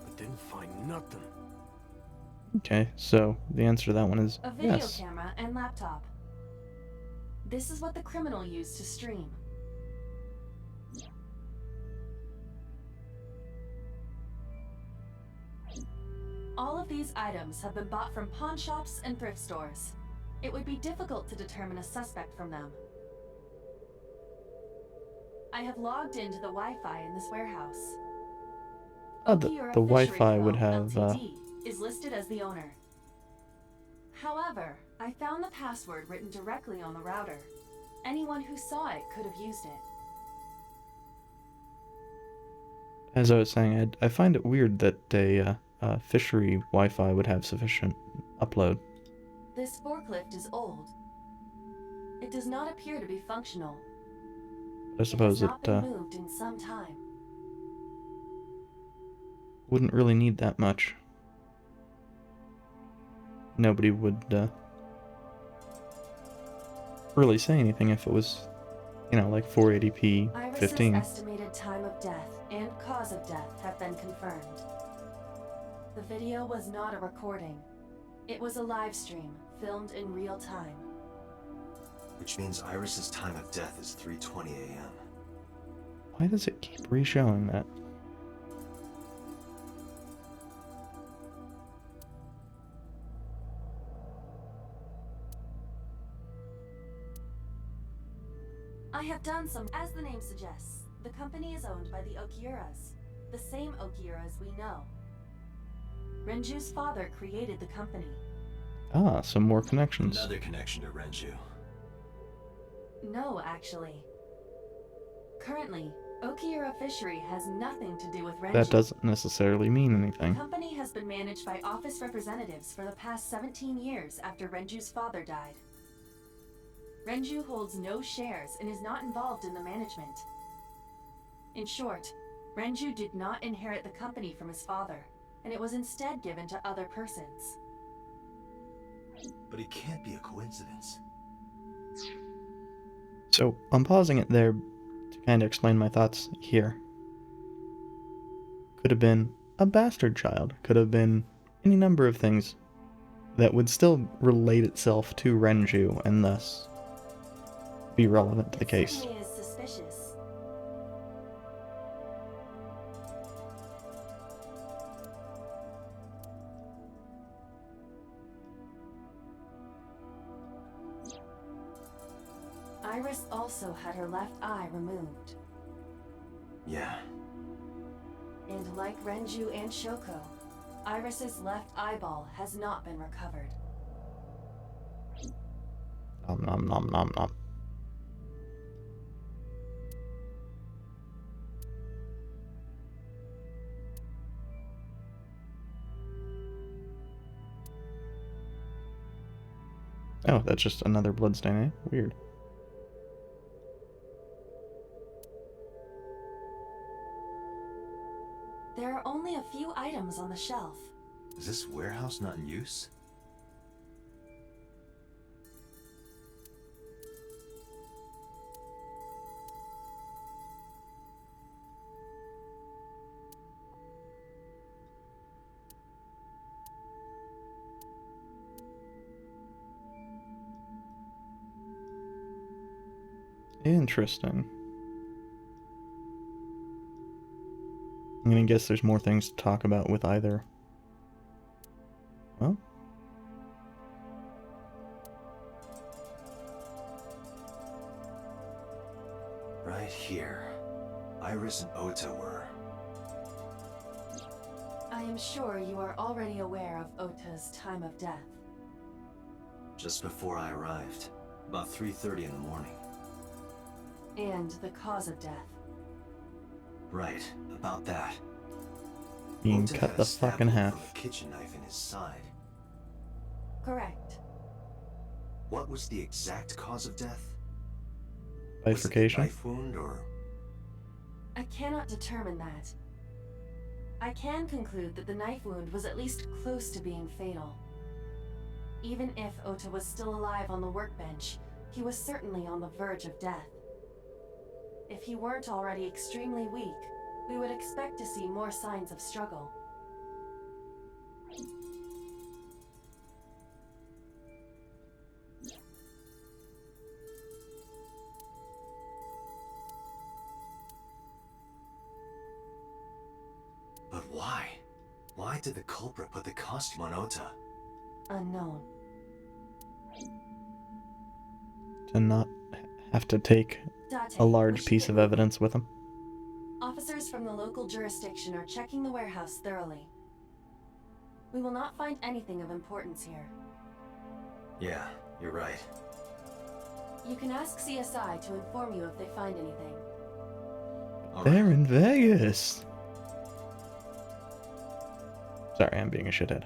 but didn't find nothing. Okay, so the answer to that one is A video yes. camera and laptop. This is what the criminal used to stream. All of these items have been bought from pawn shops and thrift stores. It would be difficult to determine a suspect from them. I have logged into the Wi-Fi in this warehouse. Oh, the Okiura Fishery Wi-Fi Co., would have, Ltd. Is listed as the owner. However, I found the password written directly on the router. Anyone who saw it could have used it. as I was saying, I find it weird that a fishery Wi-Fi would have sufficient upload. This forklift is old. It does not appear to be functional. I suppose it it has not been moved in some time. wouldn't really need that much. Nobody would really say anything if it was, you know, like 480p Iris's 15. estimated time of death and cause of death have been confirmed. The video was not a recording. It was a live stream, filmed in real time. Which means Iris's time of death is 3:20 a.m. Why does it keep re-showing that? I have done some, as the name suggests. The company is owned by the Okiuras, the same Okiuras we know. Renju's father created the company. Ah, some more connections. Another connection to Renju. No, actually. Currently, Okiura Fishery has nothing to do with Renju. That doesn't necessarily mean The anything. company has been managed by office representatives for the past 17 years after Renju's father died. Renju holds no shares and is not involved in the management. In short, Renju did not inherit the company from his father, and it was instead given to other persons. But it can't be a coincidence. So, I'm pausing it there to kind of explain my thoughts here. Could have been a bastard child, could have been any number of things that would still relate itself to Renju and thus be relevant to the case. Certainly is suspicious. Iris also had her left eye removed. Yeah. And like Renju and Shoko, Iris's left eyeball has not been recovered. Nom nom nom nom nom. Oh, that's just another bloodstain, eh? Weird. There are only a few items on the shelf. Is this warehouse not in use? Interesting. I'm gonna guess there's more things to talk about with either. Well, Right here. Iris and Ota were. I am sure you are already aware of Ota's time of death. Just before I arrived. About 3:30 in the morning. And the cause of death. Right, about that. being Ota cut had the a stab fucking wound half. from a kitchen knife in his side. Correct. What was the exact cause of death? Bifurcation? Was it a knife wound or... I cannot determine that. I can conclude that the knife wound was at least close to being fatal. Even if Ota was still alive on the workbench, he was certainly on the verge of death. If he weren't already extremely weak, we would expect to see more signs of struggle. Why did the culprit put the costume on Ota? Unknown. To not have to take Date, a we large should piece get of moving. evidence with him. Officers from the local jurisdiction are checking the warehouse thoroughly. We will not find anything of importance here. Yeah, you're right. You can ask CSI to inform you if they find anything. All They're right. in Vegas. Sorry, I'm being a shithead.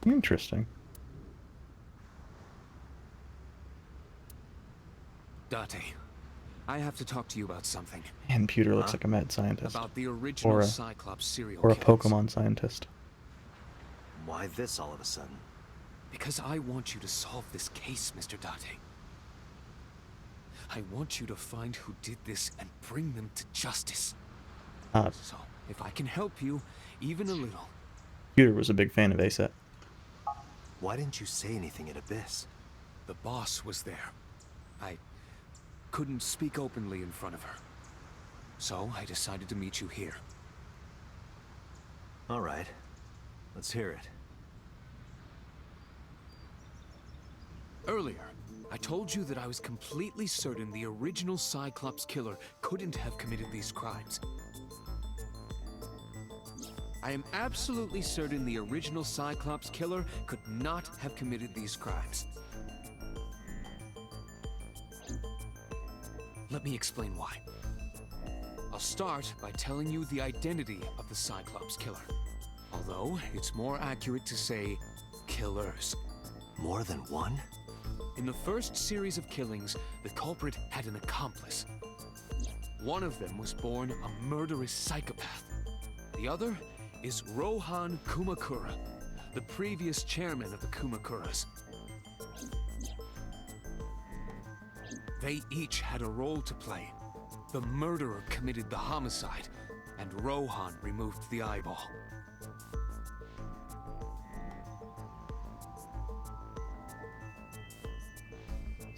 Interesting. Date, I have to talk to you about something. Man, Pewter looks like a mad scientist. About the original Or a- Cyclops serial Or a killers. Pokemon scientist. Why this all of a sudden? Because I want you to solve this case, Mr. Date. I want you to find who did this and bring them to justice. So, if I can help you, even a little. Pewter was a big fan of ASAP. Why didn't you say anything at Abyss? The boss was there. I couldn't speak openly in front of her. So, I decided to meet you here. All right. Let's hear it. Earlier, I told you that I was completely certain the original Cyclops killer couldn't have committed these crimes. I am absolutely certain the original Cyclops killer could not have committed these crimes. Let me explain why. I'll start by telling you the identity of the Cyclops killer. Although, it's more accurate to say killers. More than one? In the first series of killings, the culprit had an accomplice. One of them was born a murderous psychopath. The other is Rohan Kumakura, the previous chairman of the Kumakuras. They each had a role to play. The murderer committed the homicide, and Rohan removed the eyeball.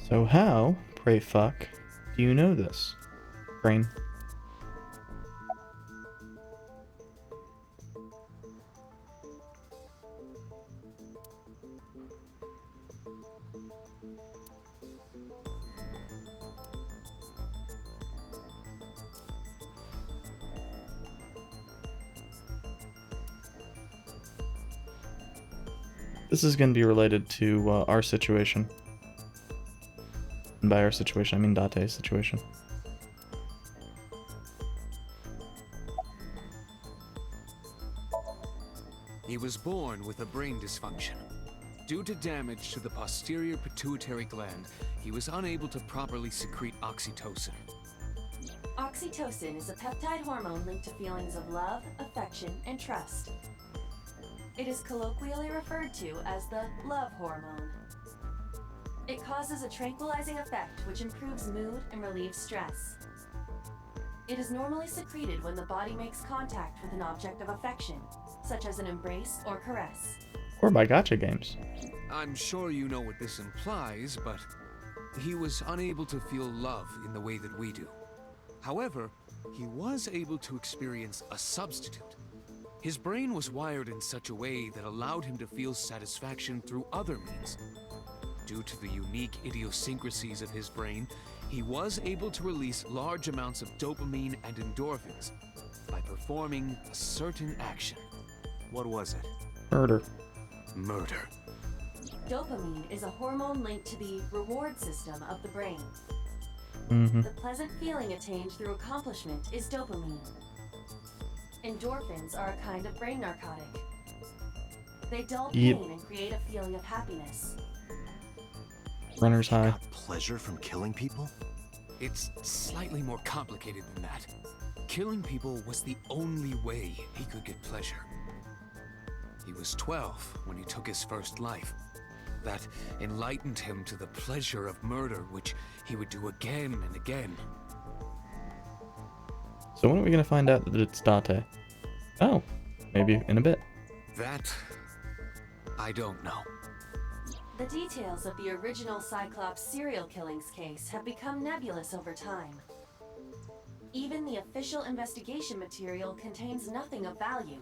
So how, pray fuck, do you know this, Brain? This is going to be related to our situation. And by our situation, I mean Date's situation. He was born with a brain dysfunction. Due to damage to the posterior pituitary gland, he was unable to properly secrete oxytocin. Oxytocin is a peptide hormone linked to feelings of love, affection, and trust. It is colloquially referred to as the love hormone. It causes a tranquilizing effect which improves mood and relieves stress. It is normally secreted when the body makes contact with an object of affection, such as an embrace or caress. Or by gacha games. I'm sure you know what this implies, but he was unable to feel love in the way that we do. However, he was able to experience a substitute. His brain was wired in such a way that allowed him to feel satisfaction through other means. Due to the unique idiosyncrasies of his brain, he was able to release large amounts of dopamine and endorphins by performing a certain action. What was it? Murder. Murder. Dopamine is a hormone linked to the reward system of the brain. Mm-hmm. The pleasant feeling attained through accomplishment is dopamine. Endorphins are a kind of brain narcotic. They dull Yep. pain and create a feeling of happiness. Runner's high. Got pleasure from killing people? It's slightly more complicated than that. Killing people was the only way he could get pleasure. He was 12 when he took his first life. That enlightened him to the pleasure of murder, which he would do again and again. So when are we gonna find out that it's Date? Oh, maybe in a bit. That... I don't know. The details of the original Cyclops serial killings case have become nebulous over time. Even the official investigation material contains nothing of value.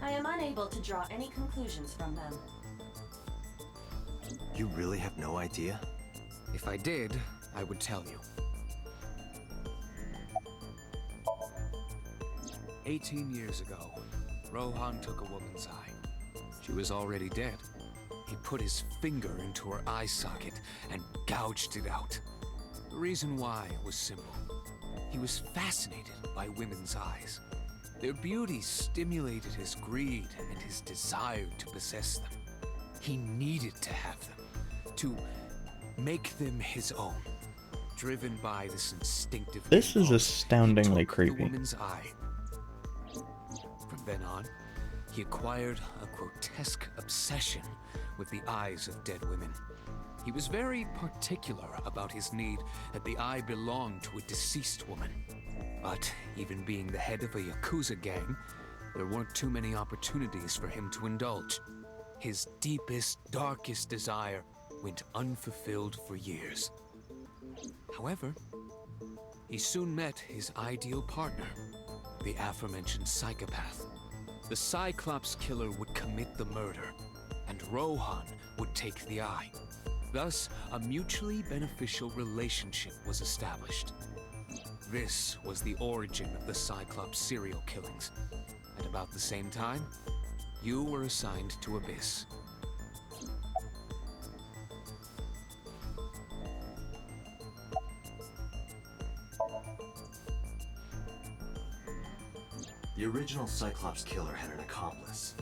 I am unable to draw any conclusions from them. You really have no idea? If I did, I would tell you. 18 years ago, Rohan took a woman's eye. She was already dead. He put his finger into her eye socket and gouged it out. The reason why was simple. He was fascinated by women's eyes. Their beauty stimulated his greed and his desire to possess them. He needed to have them, to make them his own. Driven by this instinctive This is impulse, astoundingly he took creepy. the woman's eye. From then on, he acquired a grotesque obsession with the eyes of dead women. He was very particular about his need that the eye belonged to a deceased woman. But even being the head of a Yakuza gang, there weren't too many opportunities for him to indulge. His deepest, darkest desire went unfulfilled for years. However, he soon met his ideal partner, the aforementioned psychopath. The Cyclops killer would commit the murder, and Rohan would take the eye. Thus, a mutually beneficial relationship was established. This was the origin of the Cyclops serial killings. At about the same time, you were assigned to Abyss. The original Cyclops killer had an accomplice.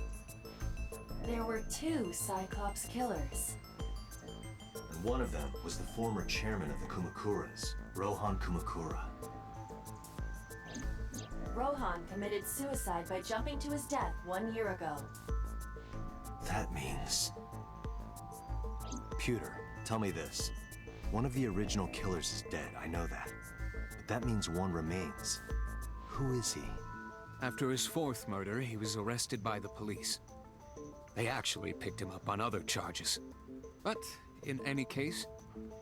There were 2 Cyclops killers. And one of them was the former chairman of the Kumakuras, Rohan Kumakura. Rohan committed suicide by jumping to his death 1 year ago. That means... Pewter, tell me this. One of the original killers is dead, I know that. But that means one remains. Who is he? After his 4th murder, he was arrested by the police. They actually picked him up on other charges. But, in any case,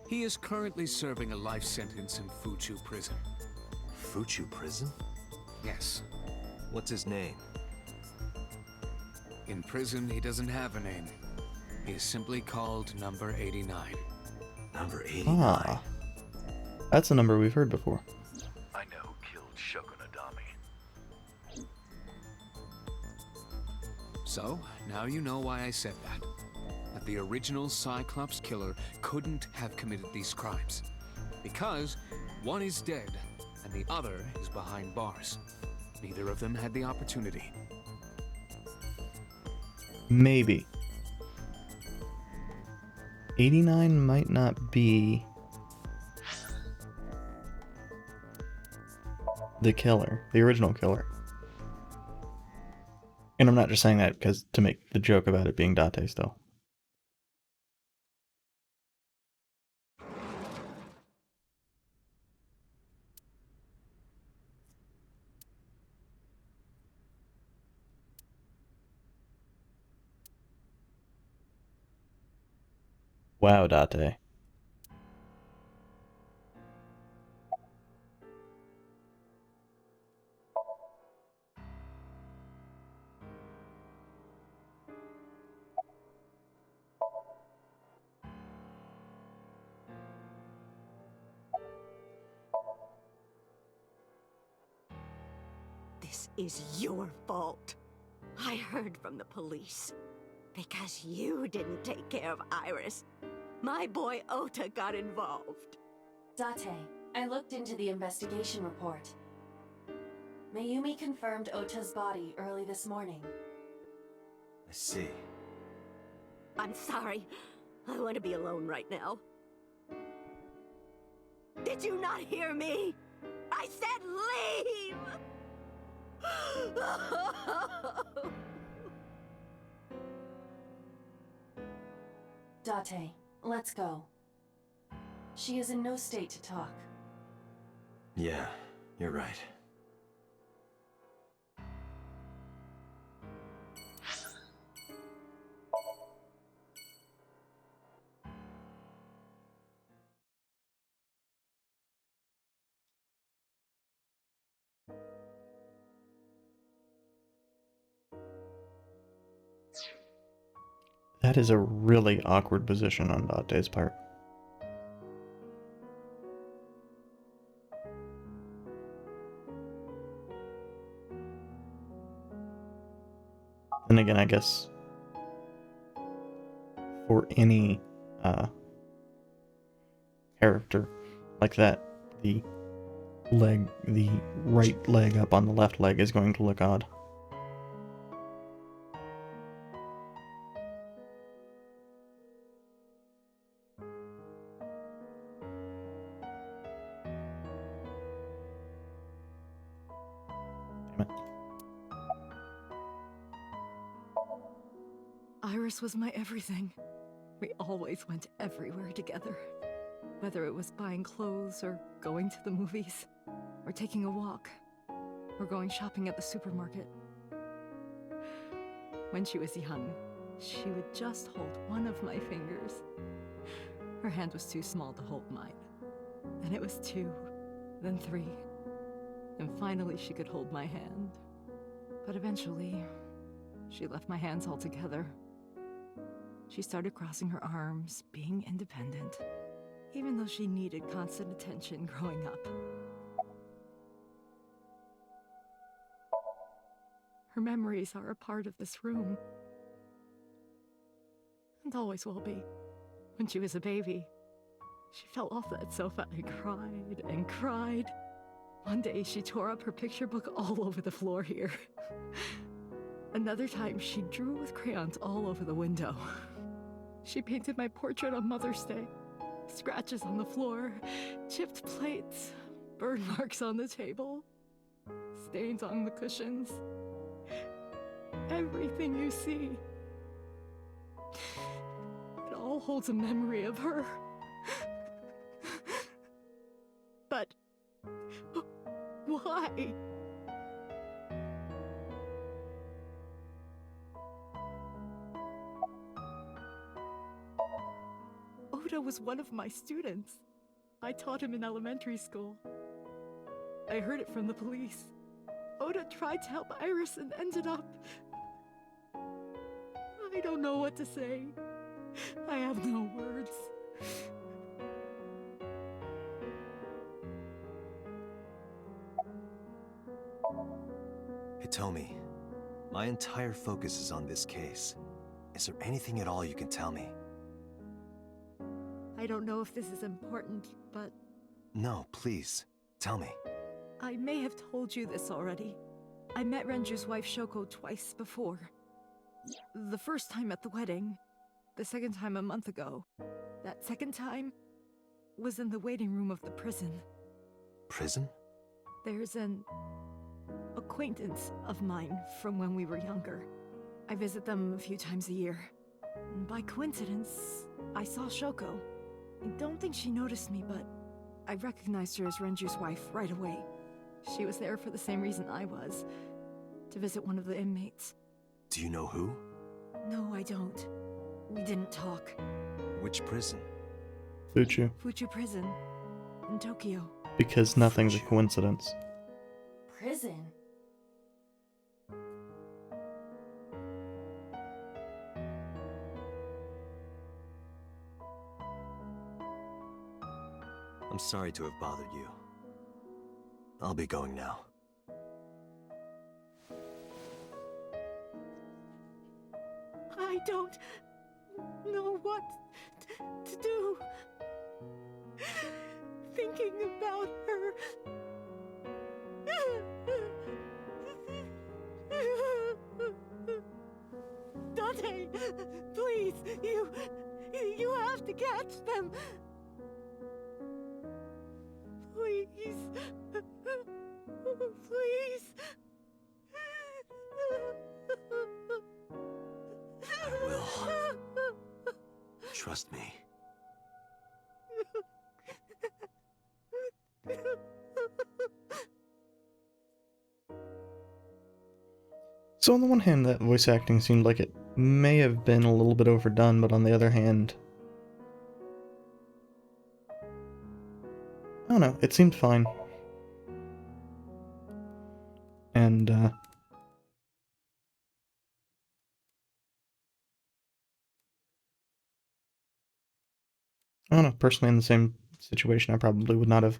he is currently serving a life sentence in Fuchu prison. Fuchu prison? Yes. What's his name? In prison, he doesn't have a name. He is simply called Number 89. Number 89? Ah. That's a number we've heard before. I know who killed Shogunadami. So, now you know why I said that. That the original Cyclops killer couldn't have committed these crimes. Because one is dead, and the other is behind bars. Neither of them had the opportunity. Maybe. 89 might not be the killer, the original killer. And I'm not just saying that because to make the joke about it being Date still. Wow, Date. This is your fault. I heard from the police. Because you didn't take care of Iris, my boy Ota got involved. Date, I looked into the investigation report. Mayumi confirmed Ota's body early this morning. I see. I'm sorry. I want to be alone right now. Did you not hear me? I said leave! Date, let's go. She is in no state to talk. Yeah, you're right. That is a really awkward position on Date's part. And again, I guess for any character like that, the right leg up on the left leg is going to look odd. Damn it. Iris was my everything. We always went everywhere together. Whether it was buying clothes, or going to the movies, or taking a walk, or going shopping at the supermarket. When she was young, she would just hold one of my fingers. Her hand was too small to hold mine. Then it was 2, then 3, and finally she could hold my hand. But eventually, she left my hands altogether. She started crossing her arms, being independent, even though she needed constant attention growing up. Her memories are a part of this room. And always will be. When she was a baby, she fell off that sofa and cried and cried. One day she tore up her picture book all over the floor here. Another time she drew with crayons all over the window. She painted my portrait on Mother's Day. Scratches on the floor, chipped plates, burn marks on the table, stains on the cushions. Everything you see. It all holds a memory of her. But why? Oda was one of my students. I taught him in elementary school. I heard it from the police. Oda tried to help Iris and ended up... I don't know what to say. I have no words. Hitomi, my entire focus is on this case. Is there anything at all you can tell me? I don't know if this is important, but... No, please. Tell me. I may have told you this already. I met Renju's wife Shoko twice before. The first time at the wedding, the second time a month ago. That second time was in the waiting room of the prison. Prison? There's an acquaintance of mine from when we were younger. I visit them a few times a year. And by coincidence, I saw Shoko. I don't think she noticed me, but I recognized her as Renju's wife right away. She was there for the same reason I was, to visit one of the inmates. Do you know who? No, I don't. We didn't talk. Which prison? Fuchu. Fuchu Prison, in Tokyo. Because nothing's a coincidence. Prison? I'm sorry to have bothered you. I'll be going now. I don't know what to do. Thinking about her. Dante, please, you have to catch them. Please. Please. I will. Trust me. So on the one hand, that voice acting seemed like it may have been a little bit overdone, but on the other hand, I don't know, it seemed fine. And, I don't know, personally in the same situation, I probably would not have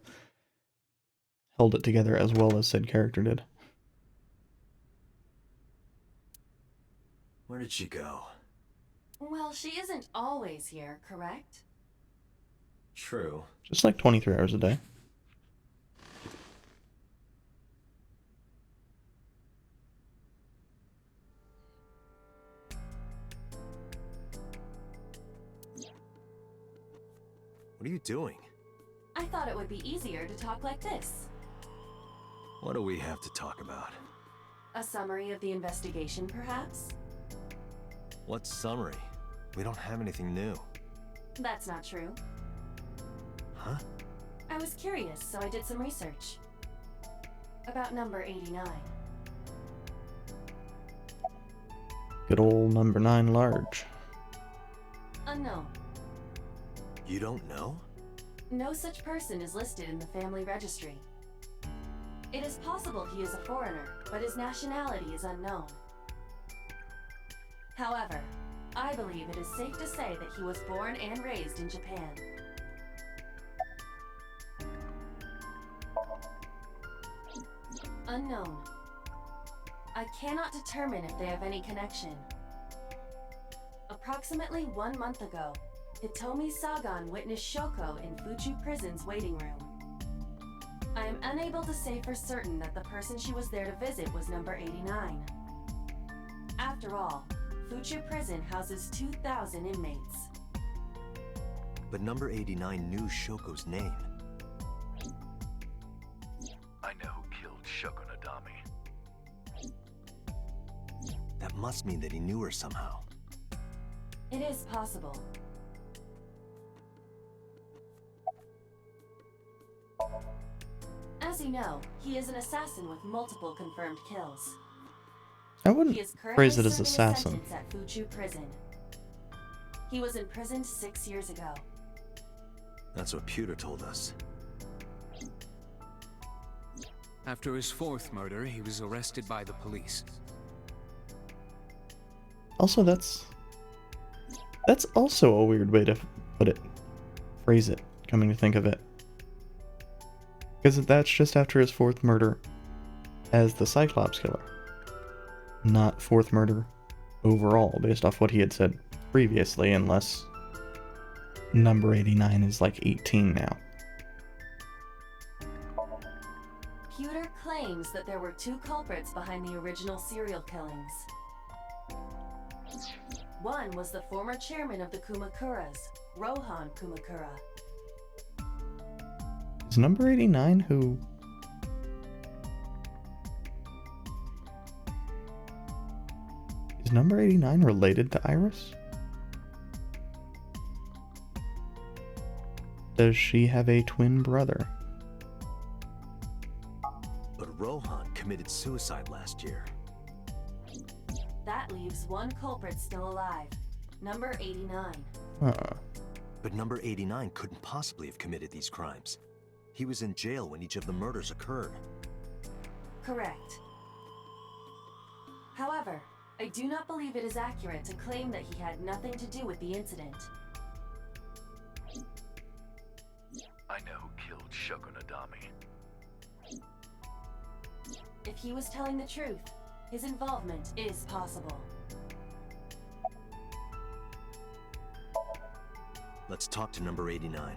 held it together as well as said character did. Where did she go? Well, she isn't always here, correct? True. Just like 23 hours a day. What are you doing? I thought it would be easier to talk like this. What do we have to talk about? A summary of the investigation, perhaps? What summary? We don't have anything new. That's not true. Huh? I was curious, so I did some research. About number 89. Good old number 9 large. Unknown. You don't know? No such person is listed in the family registry. It is possible he is a foreigner, but his nationality is unknown. However, I believe it is safe to say that he was born and raised in Japan. Unknown. I cannot determine if they have any connection. Approximately 1 month ago, Hitomi Sagan witnessed Shoko in Fuchu Prison's waiting room. I am unable to say for certain that the person she was there to visit was number 89. After all, Fuchu Prison houses 2,000 inmates. But number 89 knew Shoko's name. I know who killed Shoko Nadami. That must mean that he knew her somehow. It is possible. As you know, he is an assassin with multiple confirmed kills. I wouldn't He is currently phrase it as serving a assassin. sentence at Fuchu Prison. He was imprisoned 6 years ago. That's what Pewter told us. After his fourth murder, he was arrested by the police. Also, that's also a weird way to phrase it, coming to think of it. Because that's just after his fourth murder as the Cyclops killer. Not fourth murder overall, based off what he had said previously, unless number 89 is like 18 now. Pewter claims that there were 2 culprits behind the original serial killings. One was the former chairman of the Kumakuras, Rohan Kumakura. Is number 89 who... Is number 89 related to Iris? Does she have a twin brother? But Rohan committed suicide last year. That leaves 1 culprit still alive, number 89. But number 89 couldn't possibly have committed these crimes. He was in jail when each of the murders occurred. Correct. However, I do not believe it is accurate to claim that he had nothing to do with the incident. I know who killed Shoko Nadami. If he was telling the truth, his involvement is possible. Let's talk to number 89.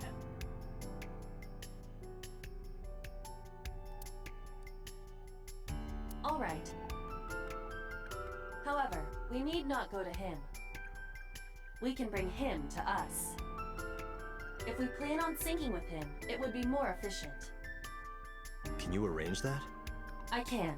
All right. However, we need not go to him. We can bring him to us. If we plan on syncing with him, it would be more efficient. Can you arrange that? I can.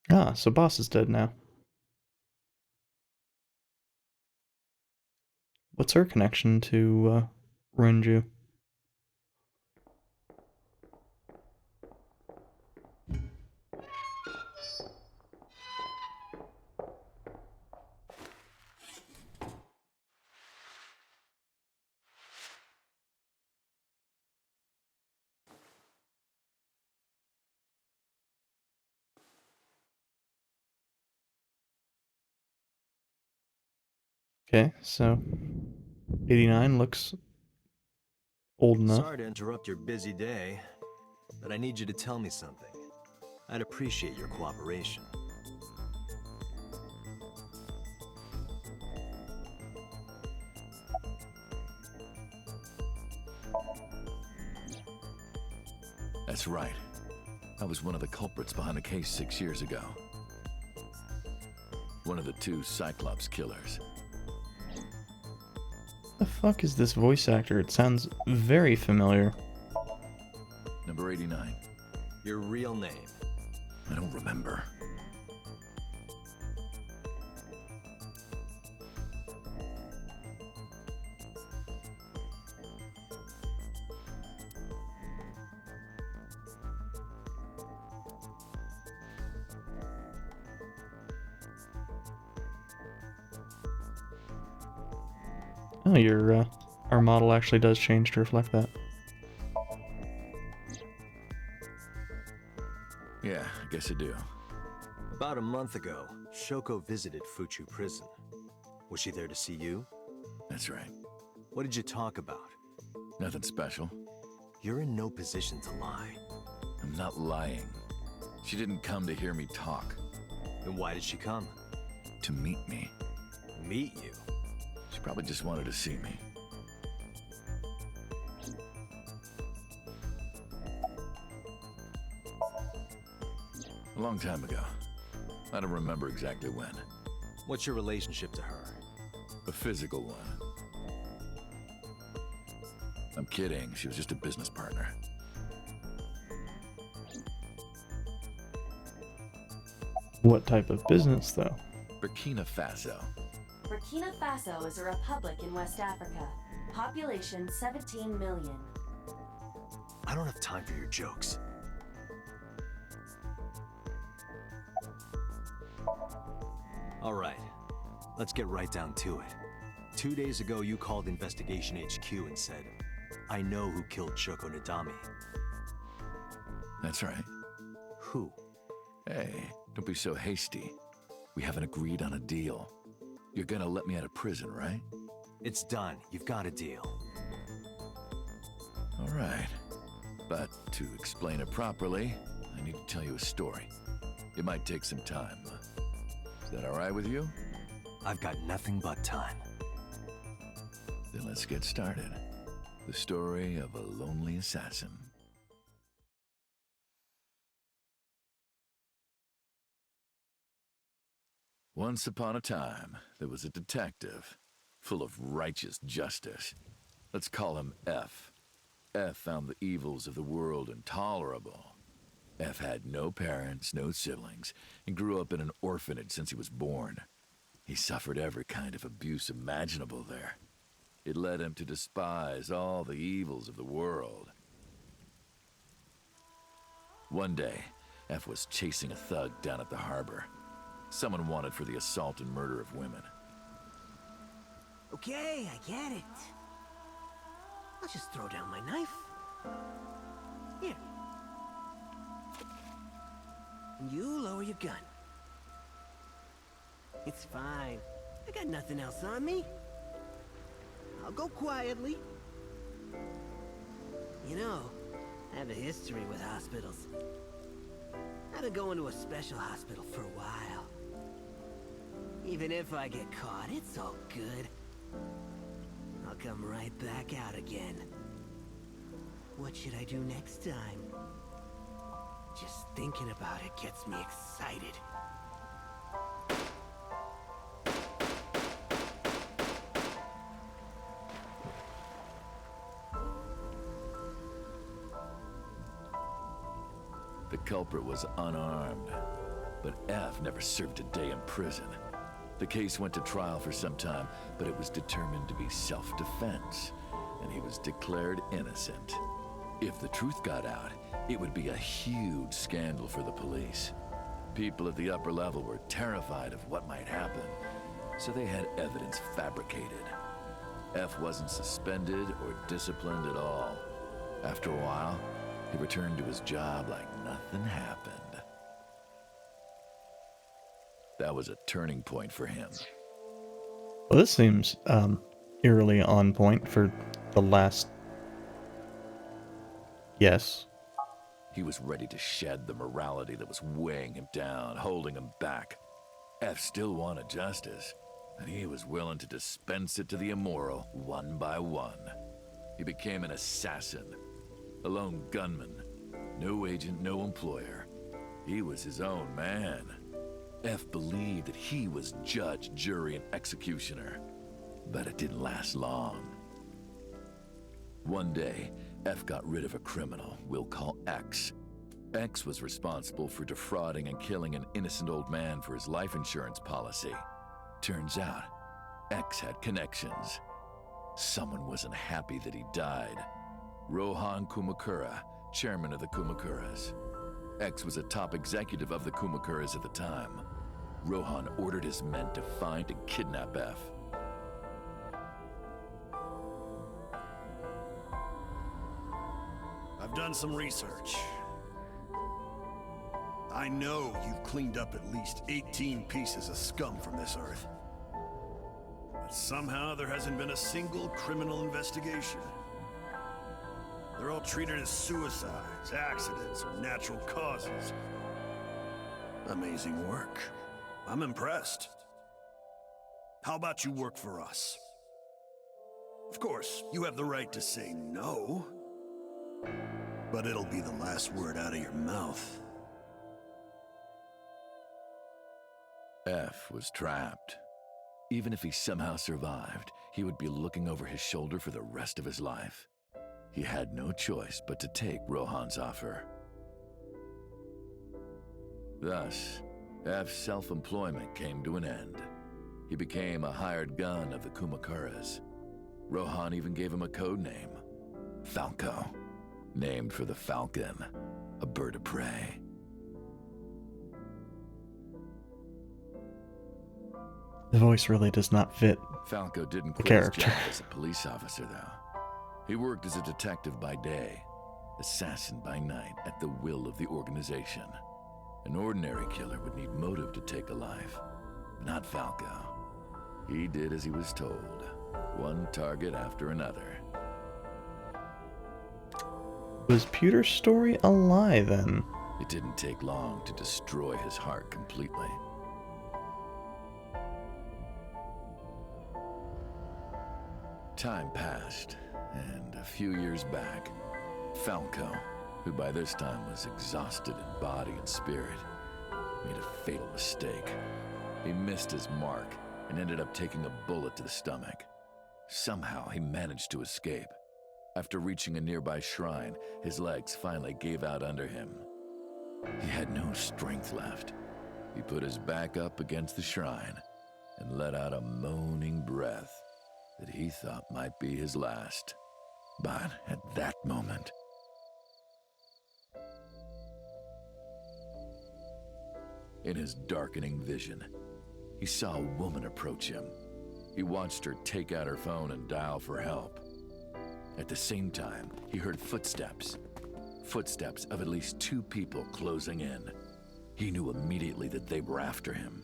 Ah, so Boss is dead now. What's her connection to Renju? Okay, so 89 looks old enough. Sorry to interrupt your busy day, but I need you to tell me something. I'd appreciate your cooperation. That's right. I was one of the culprits behind the case 6 years ago. One of the 2 Cyclops killers. The fuck is this voice actor? It sounds very familiar. Number 89. Your real name? I don't remember. Oh, your our model actually does change to reflect that. Yeah, I guess I do. About a month ago, Shoko visited Fuchu Prison. Was she there to see you? That's right. What did you talk about? Nothing special. You're in no position to lie. I'm not lying. She didn't come to hear me talk. Then why did she come? To meet me. Meet you? She probably just wanted to see me. A long time ago. I don't remember exactly when. What's your relationship to her? A physical one. I'm kidding. She was just a business partner. What type of business, though? Burkina Faso. Burkina Faso is a republic in West Africa. Population 17 million. I don't have time for your jokes. All right, let's get right down to it. 2 days ago, you called Investigation HQ and said, I know who killed Shoko Nadami. That's right. Who? Hey, don't be so hasty. We haven't agreed on a deal. You're gonna let me out of prison, right? It's done. You've got a deal. All right. But to explain it properly, I need to tell you a story. It might take some time. Is that all right with you? I've got nothing but time. Then let's get started. The story of a lonely assassin. Once upon a time, there was a detective, full of righteous justice. Let's call him F. F found the evils of the world intolerable. F had no parents, no siblings, and grew up in an orphanage since he was born. He suffered every kind of abuse imaginable there. It led him to despise all the evils of the world. One day, F was chasing a thug down at the harbor. Someone wanted for the assault and murder of women. Okay, I get it. I'll just throw down my knife. Here. And you lower your gun. It's fine. I got nothing else on me. I'll go quietly. You know, I have a history with hospitals. I've been going to a special hospital for a while. Even if I get caught, it's all good. I'll come right back out again. What should I do next time? Just thinking about it gets me excited. The culprit was unarmed, but F never served a day in prison. The case went to trial for some time, but it was determined to be self-defense, and he was declared innocent. If the truth got out, it would be a huge scandal for the police. People at the upper level were terrified of what might happen, so they had evidence fabricated. F wasn't suspended or disciplined at all. After a while, he returned to his job like nothing happened. That was a turning point for him. Well, this seems eerily on point for the last. Yes. He was ready to shed the morality that was weighing him down, holding him back. F still wanted justice, and he was willing to dispense it to the immoral one by one. He became an assassin, a lone gunman, no agent, no employer. He was his own man. F believed that he was judge, jury, and executioner, but it didn't last long. One day, F got rid of a criminal we'll call X. X was responsible for defrauding and killing an innocent old man for his life insurance policy. Turns out, X had connections. Someone wasn't happy that he died. Rohan Kumakura, chairman of the Kumakuras. X was a top executive of the Kumakuras at the time. Rohan ordered his men to find and kidnap F. I've done some research. I know you've cleaned up at least 18 pieces of scum from this earth. But somehow there hasn't been a single criminal investigation. They're all treated as suicides, accidents, or natural causes. Amazing work. I'm impressed. How about you work for us? Of course, you have the right to say no. But it'll be the last word out of your mouth. F was trapped. Even if he somehow survived, he would be looking over his shoulder for the rest of his life. He had no choice but to take Rohan's offer. Thus, F's self-employment came to an end. He became a hired gun of the Kumakuras. Rohan even gave him a code name, Falco, named for the falcon, a bird of prey. The voice really does not fit Falco didn't the quit his character. job as a police officer, though. He worked as a detective by day, assassin by night, at the will of the organization. An ordinary killer would need motive to take a life, not Falco. He did as he was told, one target after another. Was Pewter's story a lie then? It didn't take long to destroy his heart completely. Time passed, and a few years back, Falco, who by this time was exhausted in body and spirit, made a fatal mistake. He missed his mark and ended up taking a bullet to the stomach. Somehow he managed to escape. After reaching a nearby shrine, his legs finally gave out under him. He had no strength left. He put his back up against the shrine and let out a moaning breath that he thought might be his last. But at that moment, in his darkening vision, he saw a woman approach him. He watched her take out her phone and dial for help. At the same time, he heard footsteps. Footsteps of at least 2 people closing in. He knew immediately that they were after him.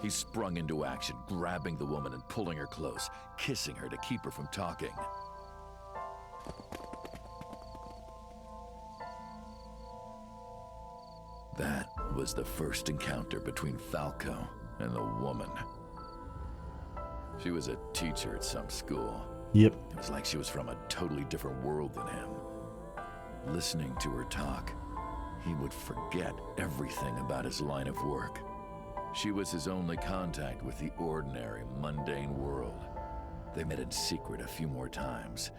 He sprung into action, grabbing the woman and pulling her close, kissing her to keep her from talking. That was the first encounter between Falco and the woman. She was a teacher at some school. Yep. It was like she was from a totally different world than him. Listening to her talk, he would forget everything about his line of work. She was his only contact with the ordinary, mundane world. They met in secret a few more times,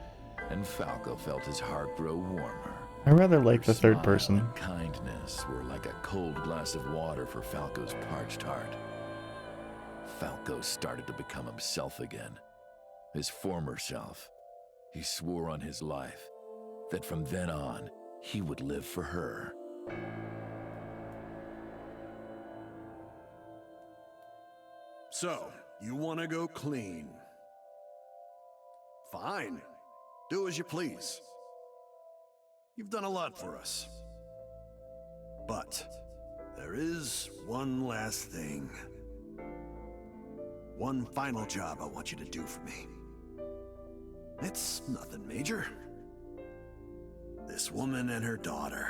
and Falco felt his heart grow warmer. I rather like the Her third smile person. and kindness were like a cold glass of water for Falco's parched heart. Falco started to become himself again, his former self. He swore on his life that from then on, he would live for her. So, you want to go clean? Fine. Do as you please. You've done a lot for us. But, There is one last thing. One final job I want you to do for me. It's nothing major. This woman and her daughter.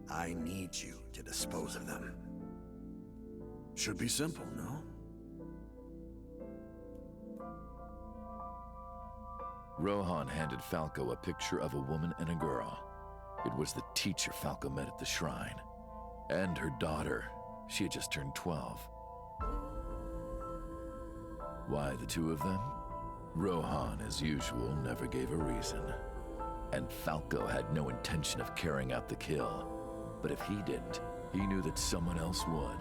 I need you to dispose of them. Should be simple, no? Rohan handed Falco a picture of a woman and a girl. It was the teacher Falco met at the shrine. And her daughter. She had just turned 12. Why the two of them? Rohan, as usual, never gave a reason. And Falco had no intention of carrying out the kill. But if he didn't, he knew that someone else would.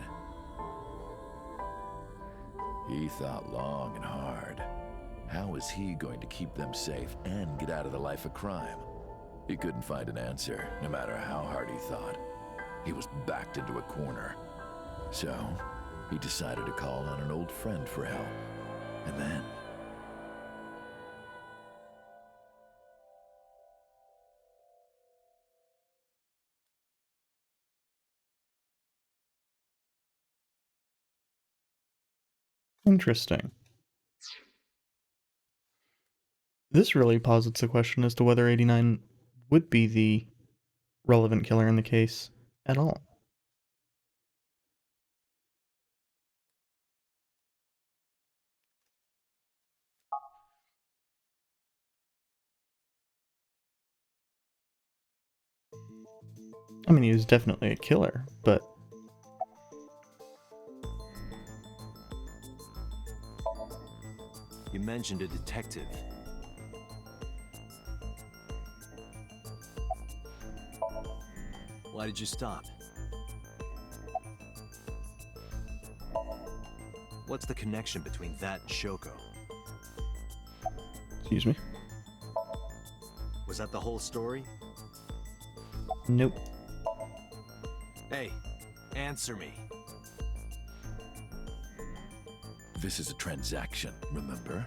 He thought long and hard. How was he going to keep them safe and get out of the life of crime? He couldn't find an answer, no matter how hard he thought. He was backed into a corner. So, he decided to call on an old friend for help. And then... Interesting. This really posits the question as to whether 89 would be the relevant killer in the case at all. I mean, he was definitely a killer, but... You mentioned a detective. Why did you stop? What's the connection between that and Shoko? Excuse me? Was that the whole story? Nope. Hey, answer me. This is a transaction, remember?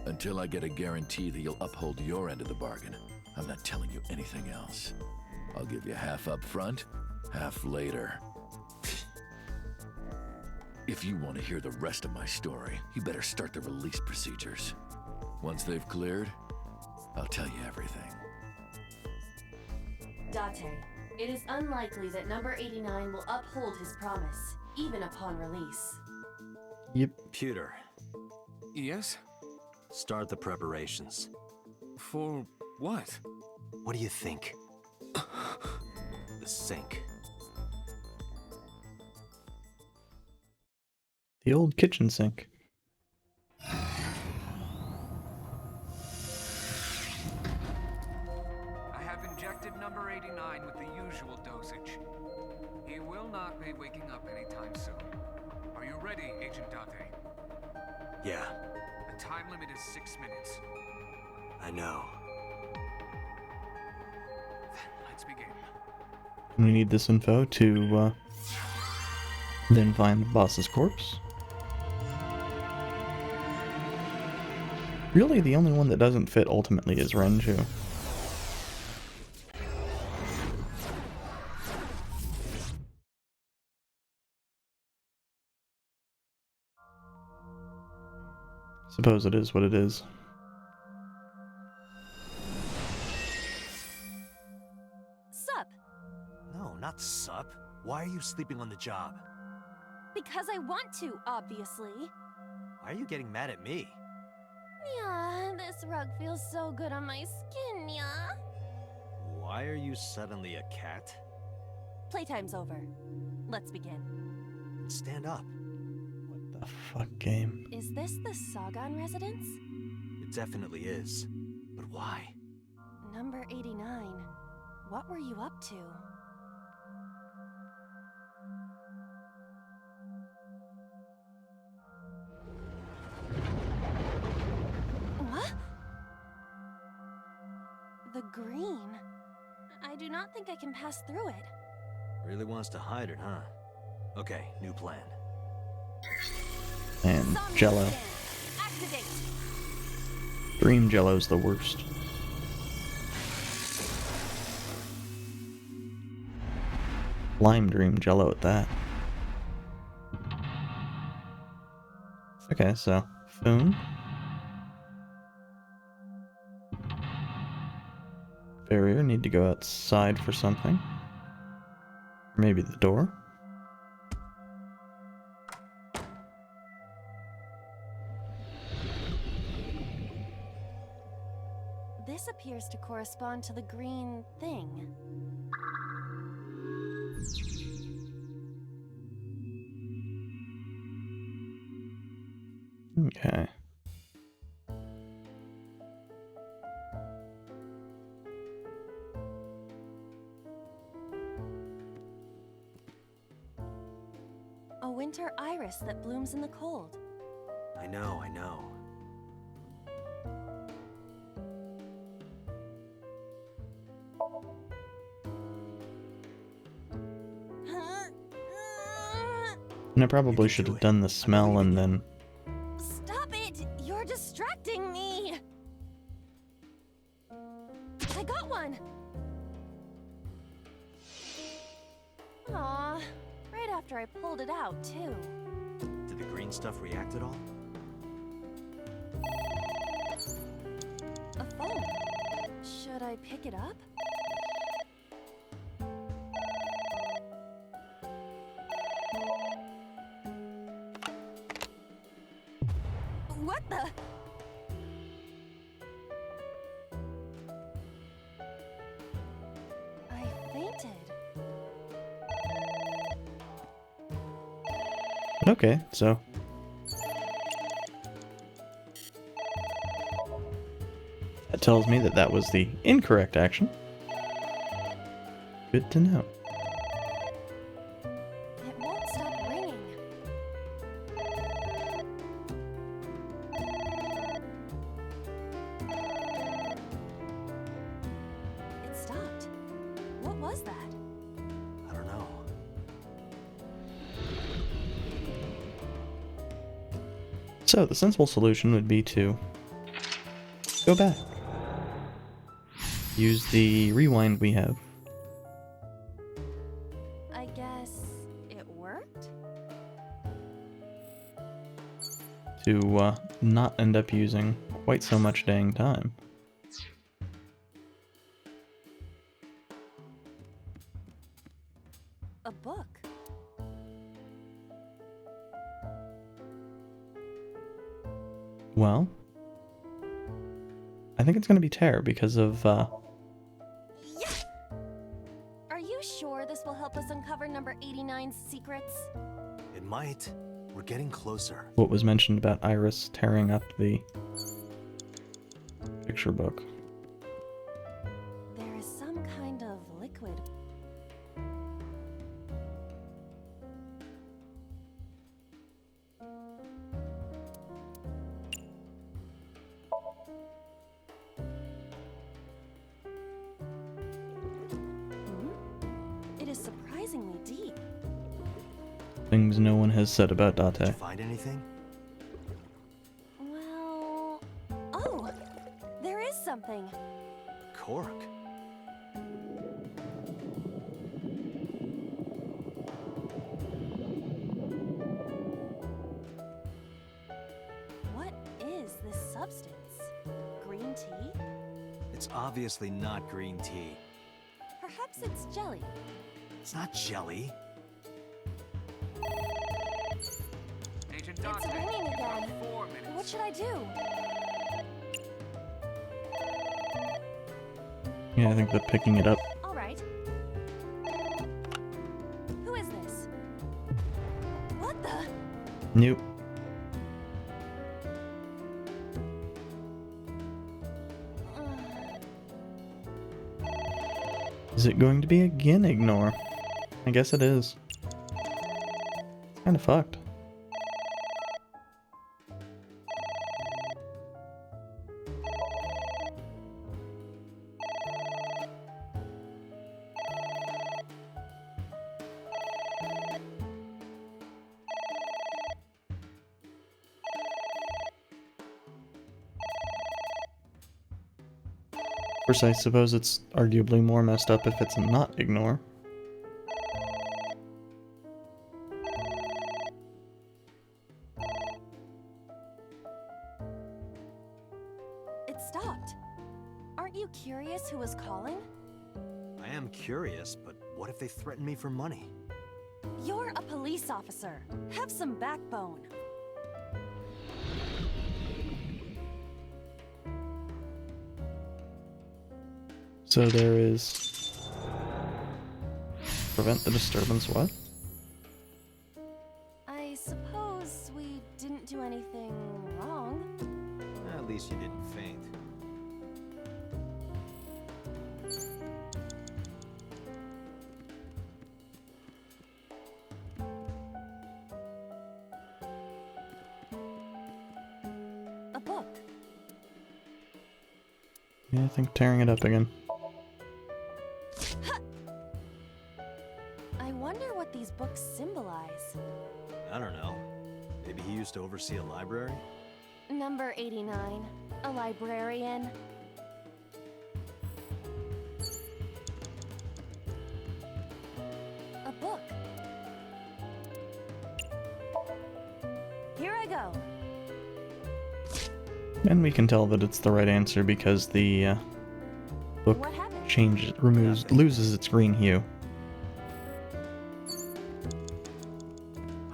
Until I get a guarantee that you'll uphold your end of the bargain, I'm not telling you anything else. I'll give you half up front, half later. If you want to hear the rest of my story, you better start the release procedures. Once they've cleared, I'll tell you everything. Date, it is unlikely that number 89 will uphold his promise, even upon release. Yep. Pewter. Yes? Start the preparations. For what? What do you think? The sink. The old kitchen sink. I have injected number 89 with the usual dosage. He will not be waking up anytime soon. Are you ready, Agent Date? Yeah, The time limit is 6 minutes. I know. Then let's begin. We need this info to, then find the boss's corpse. Really, the only one that doesn't fit ultimately is Renju. Suppose it is what it is. Sup? No, not sup. Why are you sleeping on the job? Because I want to, obviously. Why are you getting mad at me? Yeah, this rug feels so good on my skin, yeah. Why are you suddenly a cat? Playtime's over. Let's begin. Stand up. The fuck game. Is this the Sagan residence? It definitely is. But why? Number 89. What were you up to? What? The green. I do not think I can pass through it. Really wants to hide it, huh? Okay, new plan. And Jello. Activate. Dream Jello's the worst. Lime Dream Jello at that. Okay, so Foon. Barrier, need to go outside for something. Maybe the door. This appears to correspond to the green thing. Okay. A winter iris that blooms in the cold. I know, I know. And I probably should have done the smell and then... Stop it! You're distracting me! I got one! Aw, right after I pulled it out, too. Did the green stuff react at all? A phone. Should I pick it up? What the? I fainted. Okay, so... That tells me that that was the incorrect action. Good to know. It won't stop ringing. It stopped. What was that? I don't know. So, the sensible solution would be to go back. Use the rewind we have. I guess it worked? To not end up using quite so much dang time. A book. Well, I think it's going to be Terror because of, Yeah! Are you sure this will help us uncover number 89's secrets? It might. We're getting closer. what was mentioned about Iris tearing up the picture book. There is some kind of liquid. It is surprisingly deep. Things no one has said about Date. Find anything? Well... Oh! There is something. Cork. What is this substance? Green tea? It's obviously not green tea. Perhaps it's jelly. It's not jelly. Agent It's Dante, ringing you've got again. 4 minutes. What should I do? Yeah, I think that picking it up. All right. Who is this? What the? Nope. Is it going to be again ignore? I guess it is. It's kind of fucked. Of course, I suppose it's arguably more messed up if it's not ignore. It stopped. Aren't you curious who was calling? I am curious, but what if they threaten me for money? You're a police officer. Have some backbone. So there is... Prevent the disturbance, what? I suppose we didn't do anything wrong. At least you didn't faint. A book. Yeah, I think tearing it up again. I wonder what these books symbolize. I don't know. Maybe he used to oversee a library? Number 89. A librarian. A book. Here I go. And we can tell that it's the right answer because the book What happened? changes, loses its green hue.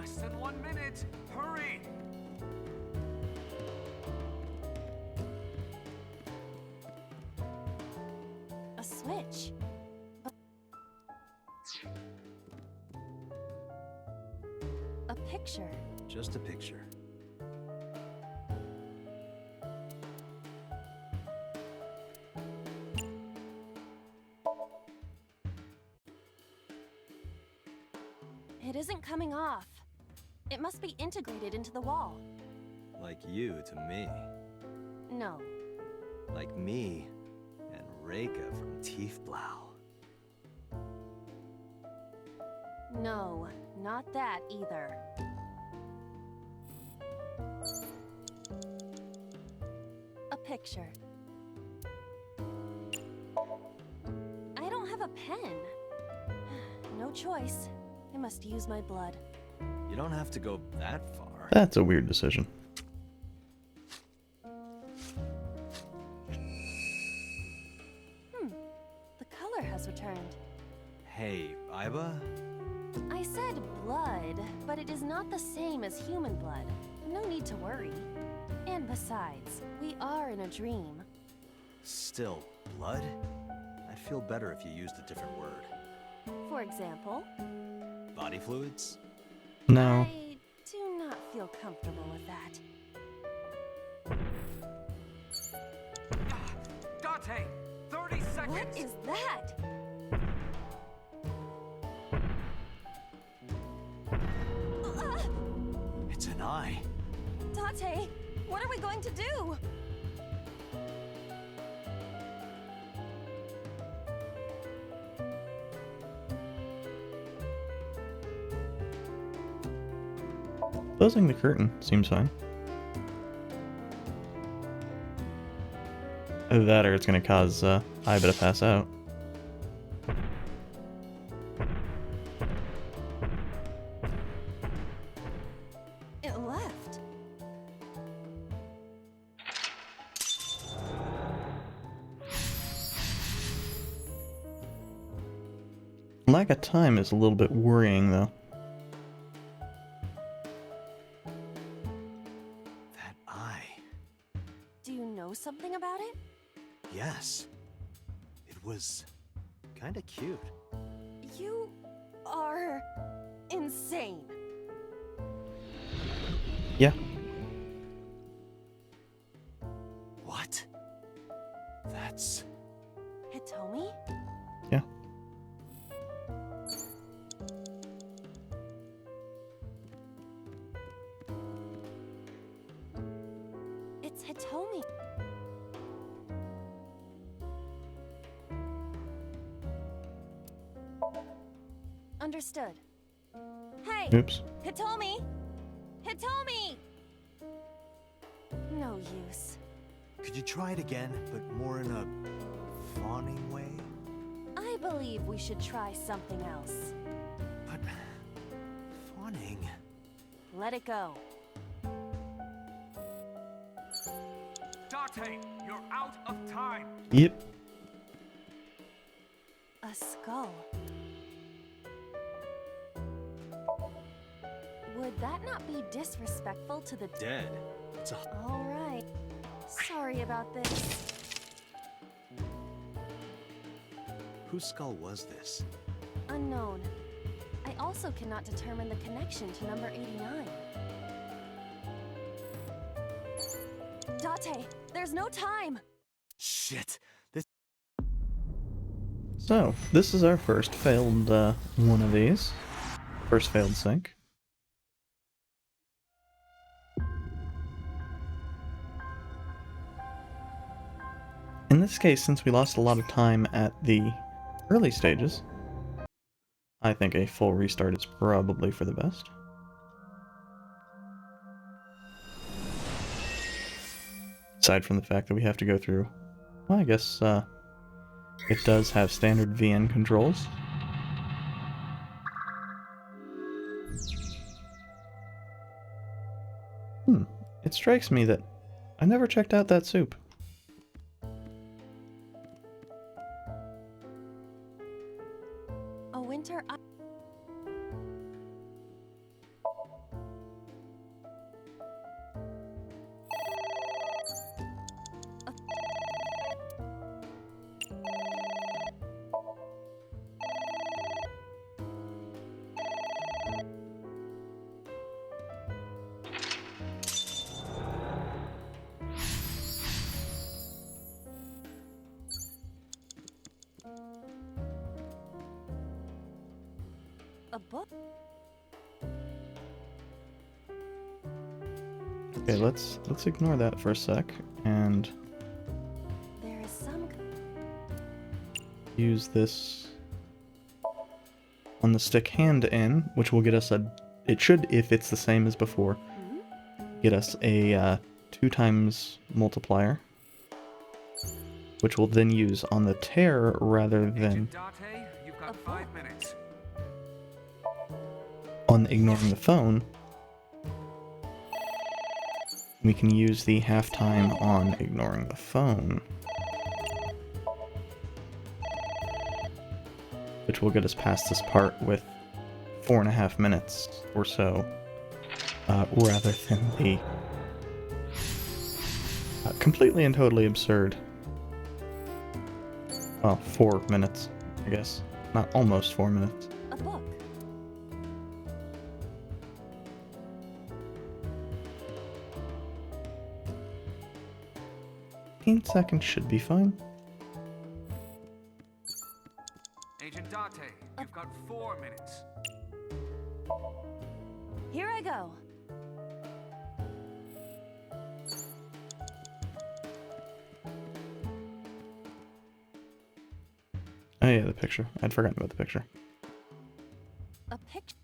I said 1 minute. Hurry! A switch. A picture. Just a picture. It isn't coming off. It must be integrated into the wall. Like you to me. No. Like me and Reika from Tiefblau. No, not that either. A picture. I don't have a pen. No choice. I must use my blood. You don't have to go that far. That's a weird decision. The color has returned. Hey, Iba? I said blood, but it is not the same as human blood. No need to worry. And besides, we are in a dream. Still, blood? I'd feel better if you used a different word. For example, Body fluids? No. I do not feel comfortable with that. Date, 30 seconds! What is that? It's an eye. Date, what are we going to do? Closing the curtain seems fine. Either that or it's going to cause Iba to pass out. It left. Lack of time is a little bit worrying, though. That eye. Do you know something about it? Yes. It was kinda cute. You are insane. Yeah. What? That's... Hitomi? Yeah. It's Hitomi. Understood. Hey! Oops. Hitomi! Hitomi! No use. Could you try it again, but more in a fawning way? I believe we should try something else. But... fawning... Let it go. Date, you're out of time. Yep. A skull. Would that not be disrespectful to the Dead? It's a... All right. Sorry about this. Whose skull was this? Unknown. I also cannot determine the connection to number 89. Date, there's no time! Shit! So, this is our first failed one of these. First failed sync. In this case, since we lost a lot of time at the early stages, I think a full restart is probably for the best. Aside from the fact that we have to go through, well, I guess it does have standard VN controls. It strikes me that I never checked out that soup. A winter... A book? Okay, let's ignore that for a sec and There is some... use this on the stick hand in, which will get us a... It should, if it's the same as before, get us a 2 times multiplier, which we'll then use on the tear rather than Date, you've got 5 minutes. on ignoring the phone. We can use the halftime on ignoring the phone, which will get us past this part with 4.5 minutes or so, rather than the completely and totally absurd, well, 4 minutes, I guess. Not almost 4 minutes. A book. 15 seconds should be fine. Agent Date, you've got 4 minutes. Here I go. Oh yeah, the picture. I'd forgotten about the picture. A picture.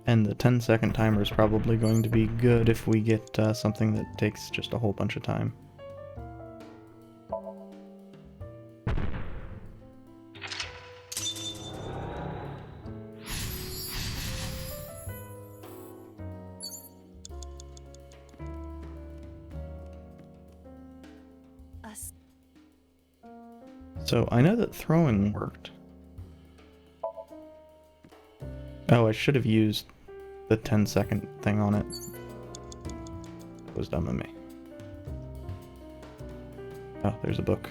And the 10-second timer is probably going to be good if we get something that takes just a whole bunch of time. So I know that throwing worked. Oh, I should have used the 10-second thing on it. It was dumb of me. Oh, there's a book.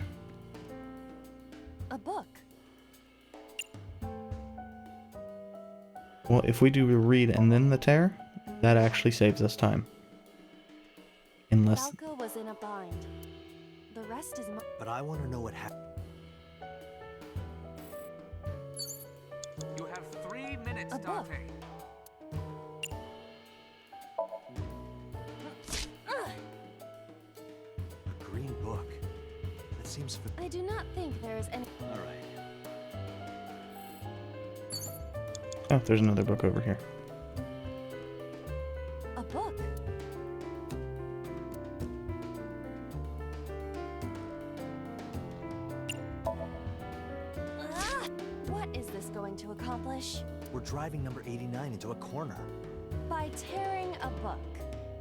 A book. Well, if we do a read and then the tear, that actually saves us time. Unless... Falco was in a bind. The rest is... But I want to know what happened. You have 3 minutes, A book. Date. A green book. That seems... I do not think there is any... Alright. Oh, there's another book over here. A book. going to accomplish? We're driving number 89 into a corner. By tearing a book.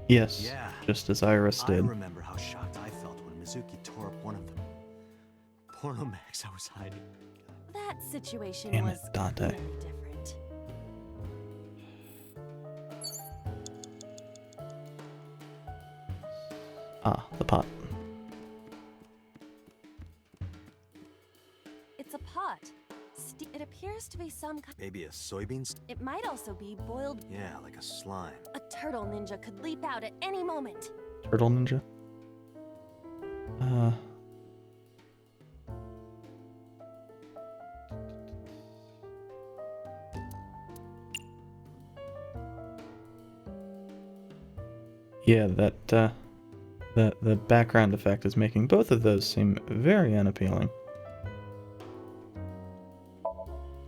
Yes, Yeah. just as Iris I did. remember how shocked I felt when Mizuki tore up one of the porno mags I was hiding. That situation Damn it, was Dante. clearly different. Ah, the pot. It's a pot. It appears to be some kind. Maybe a soybean? It might also be boiled. Yeah, like a slime. A turtle ninja could leap out at any moment. Turtle ninja? Yeah, the background effect is making both of those seem very unappealing.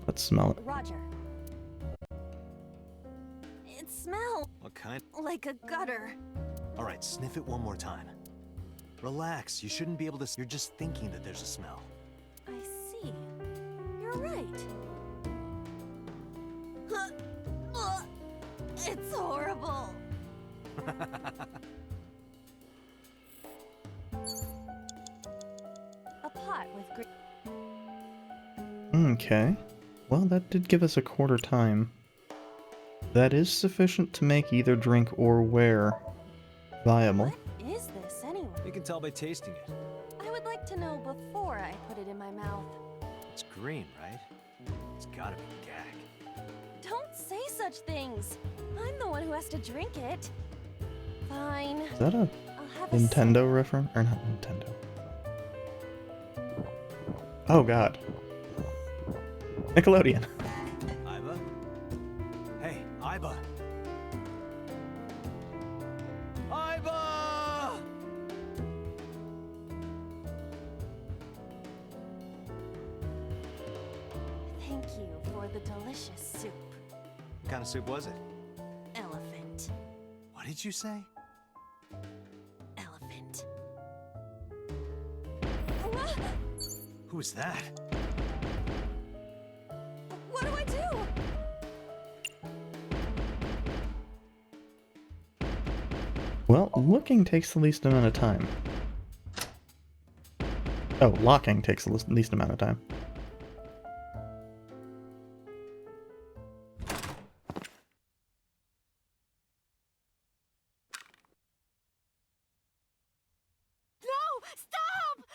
Let's smell it. Roger. It smells What kind? like a gutter. All right, sniff it one more time. Relax, you shouldn't be able to. You're just thinking that there's a smell. I see. You're right. It's horrible. A pot with great. Okay. Well, that did give us a quarter time. That is sufficient to make either drink or wear viable. What is this anyway? You can tell by tasting it. I would like to know before I put it in my mouth. It's green, right? It's gotta be gag. Don't say such things. I'm the one who has to drink it. Fine. Is that a I'll have a Nintendo reference? Or not Nintendo. Oh god. Nickelodeon. Iba? Hey, Iba! Iba! Thank you for the delicious soup. What kind of soup was it? Elephant. What did you say? Elephant. Who was that? What do I do? Well, looking takes the least amount of time. Oh, locking takes the least amount of time. No! Stop!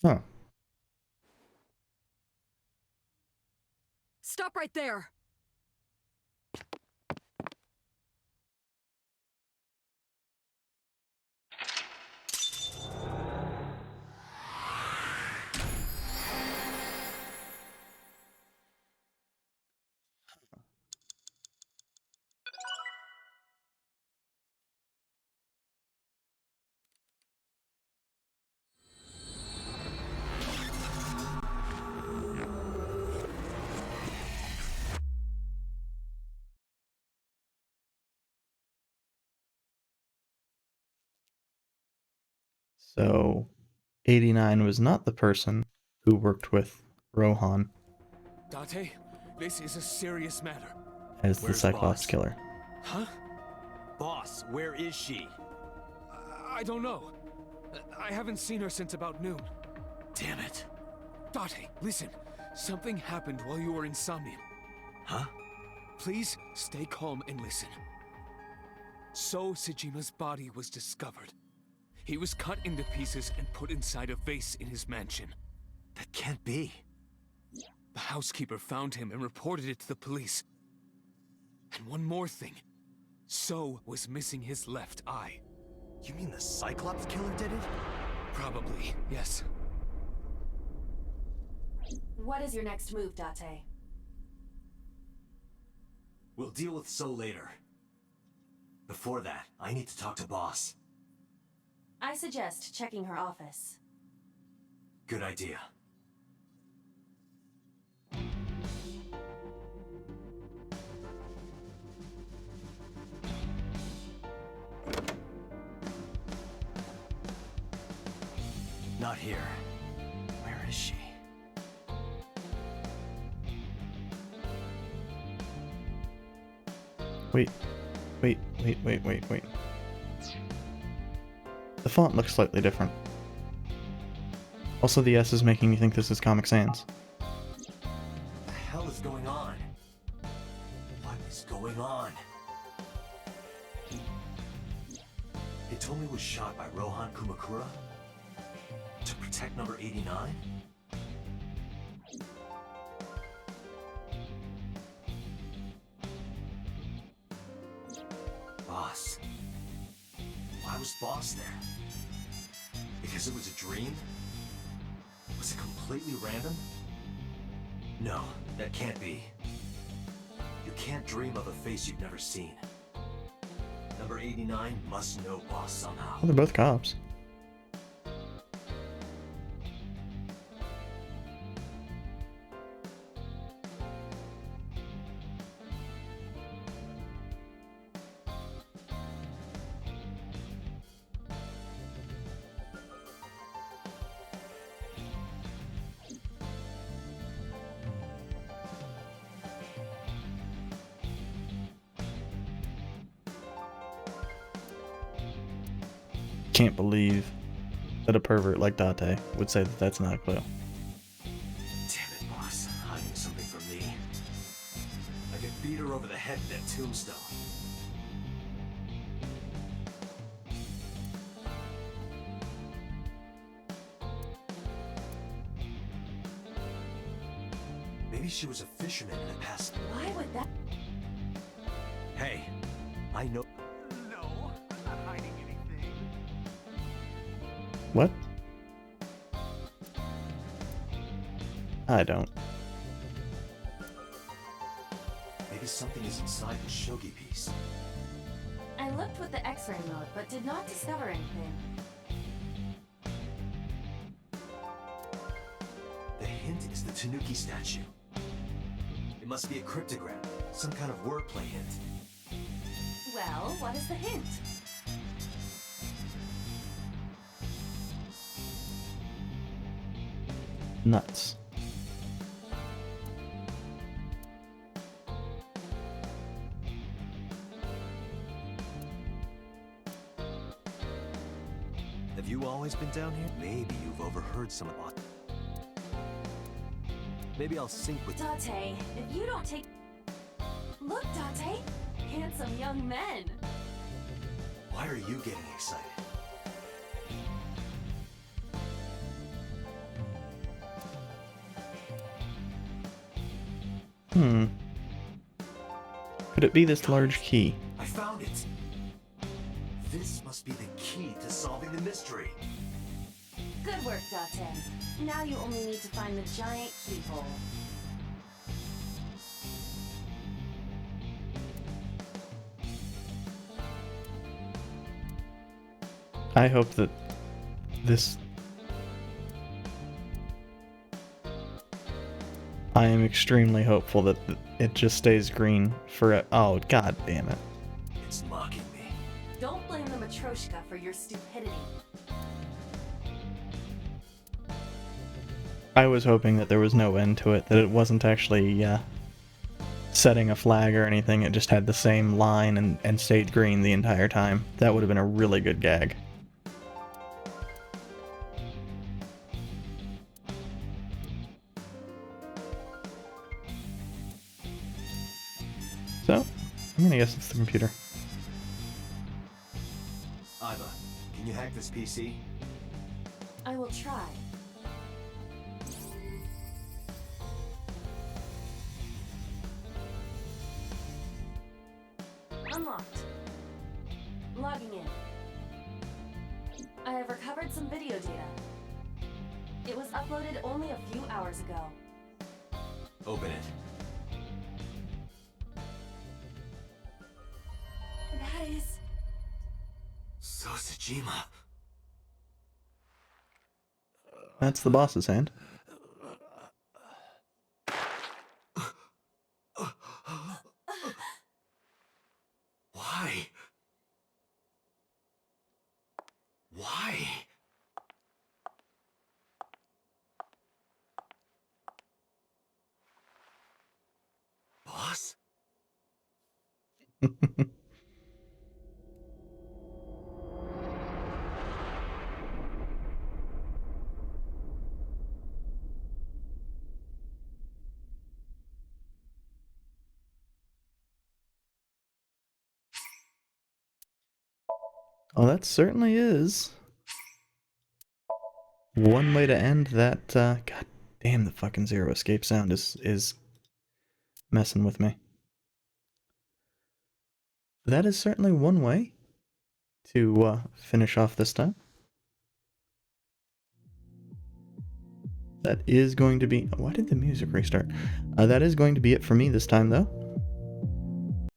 Huh. Stop right there! So, 89 was not the person who worked with Rohan Date, this is a serious matter. as the Where's Cyclops Boss? killer. Huh? Boss, where is she? I don't know. I haven't seen her since about noon. Damn it. Date, listen. Something happened while you were in Somnium. Huh? Please stay calm and listen. So Sejima's body was discovered. He was cut into pieces and put inside a vase in his mansion. That can't be. The housekeeper found him and reported it to the police. And one more thing. So was missing his left eye. You mean the Cyclops killer did it? Probably, yes. What is your next move, Date? We'll deal with So later. Before that, I need to talk to Boss. I suggest checking her office. Good idea. here. Where is she? Wait. The font looks slightly different. Also, the S is making me think this is Comic Sans. What the hell is going on? What is going on? Hitomi was shot by Rohan Kumakura? To protect number 89? Boss. Why was Boss there? Because it was a dream? Was it completely random? No, that can't be. You can't dream of a face you've never seen. Number 89 must know Boss somehow. Well, they're both cops. Can't believe that a pervert like Date would say that that's not a clue. Damn it, Boss. Hiding something from me. I could beat her over the head with that tombstone. Maybe she was a fisherman in the past. Why would that? Hey, I know. No, I'm not hiding anything. What? I don't. Maybe something is inside the shogi piece. I looked with the X-ray mode, but did not discover anything. The hint is the Tanuki statue. It must be a cryptogram, some kind of wordplay hint. Well, what is the hint? Nuts. Have you always been down here? Maybe you've overheard some of it. Maybe I'll sync with Date, if you don't take... Look, Date! Handsome young men! Why are you getting excited? Could it be this large key? I found it! This must be the key to solving the mystery. Good work, Date. Now you only need to find the giant keyhole. I hope that this... I am extremely hopeful that it just stays green for... Oh, god damn it. It's mocking me. Don't blame the Matryoshka for your stupidity. I was hoping that there was no end to it, that it wasn't actually setting a flag or anything, it just had the same line and stayed green the entire time. That would have been a really good gag. So, I'm gonna guess it's the computer. Iva, can you hack this PC? I will try. Unlocked. Logging in. I have recovered some video data. It was uploaded only a few hours ago. Open it. That is... Sosajima. That's the boss's hand. Why? Why? Well, that certainly is one way to end that. God damn, the fucking zero escape sound is messing with me. That is certainly one way to finish off this time. That is going to be... Why did the music restart? That is going to be it for me this time, though.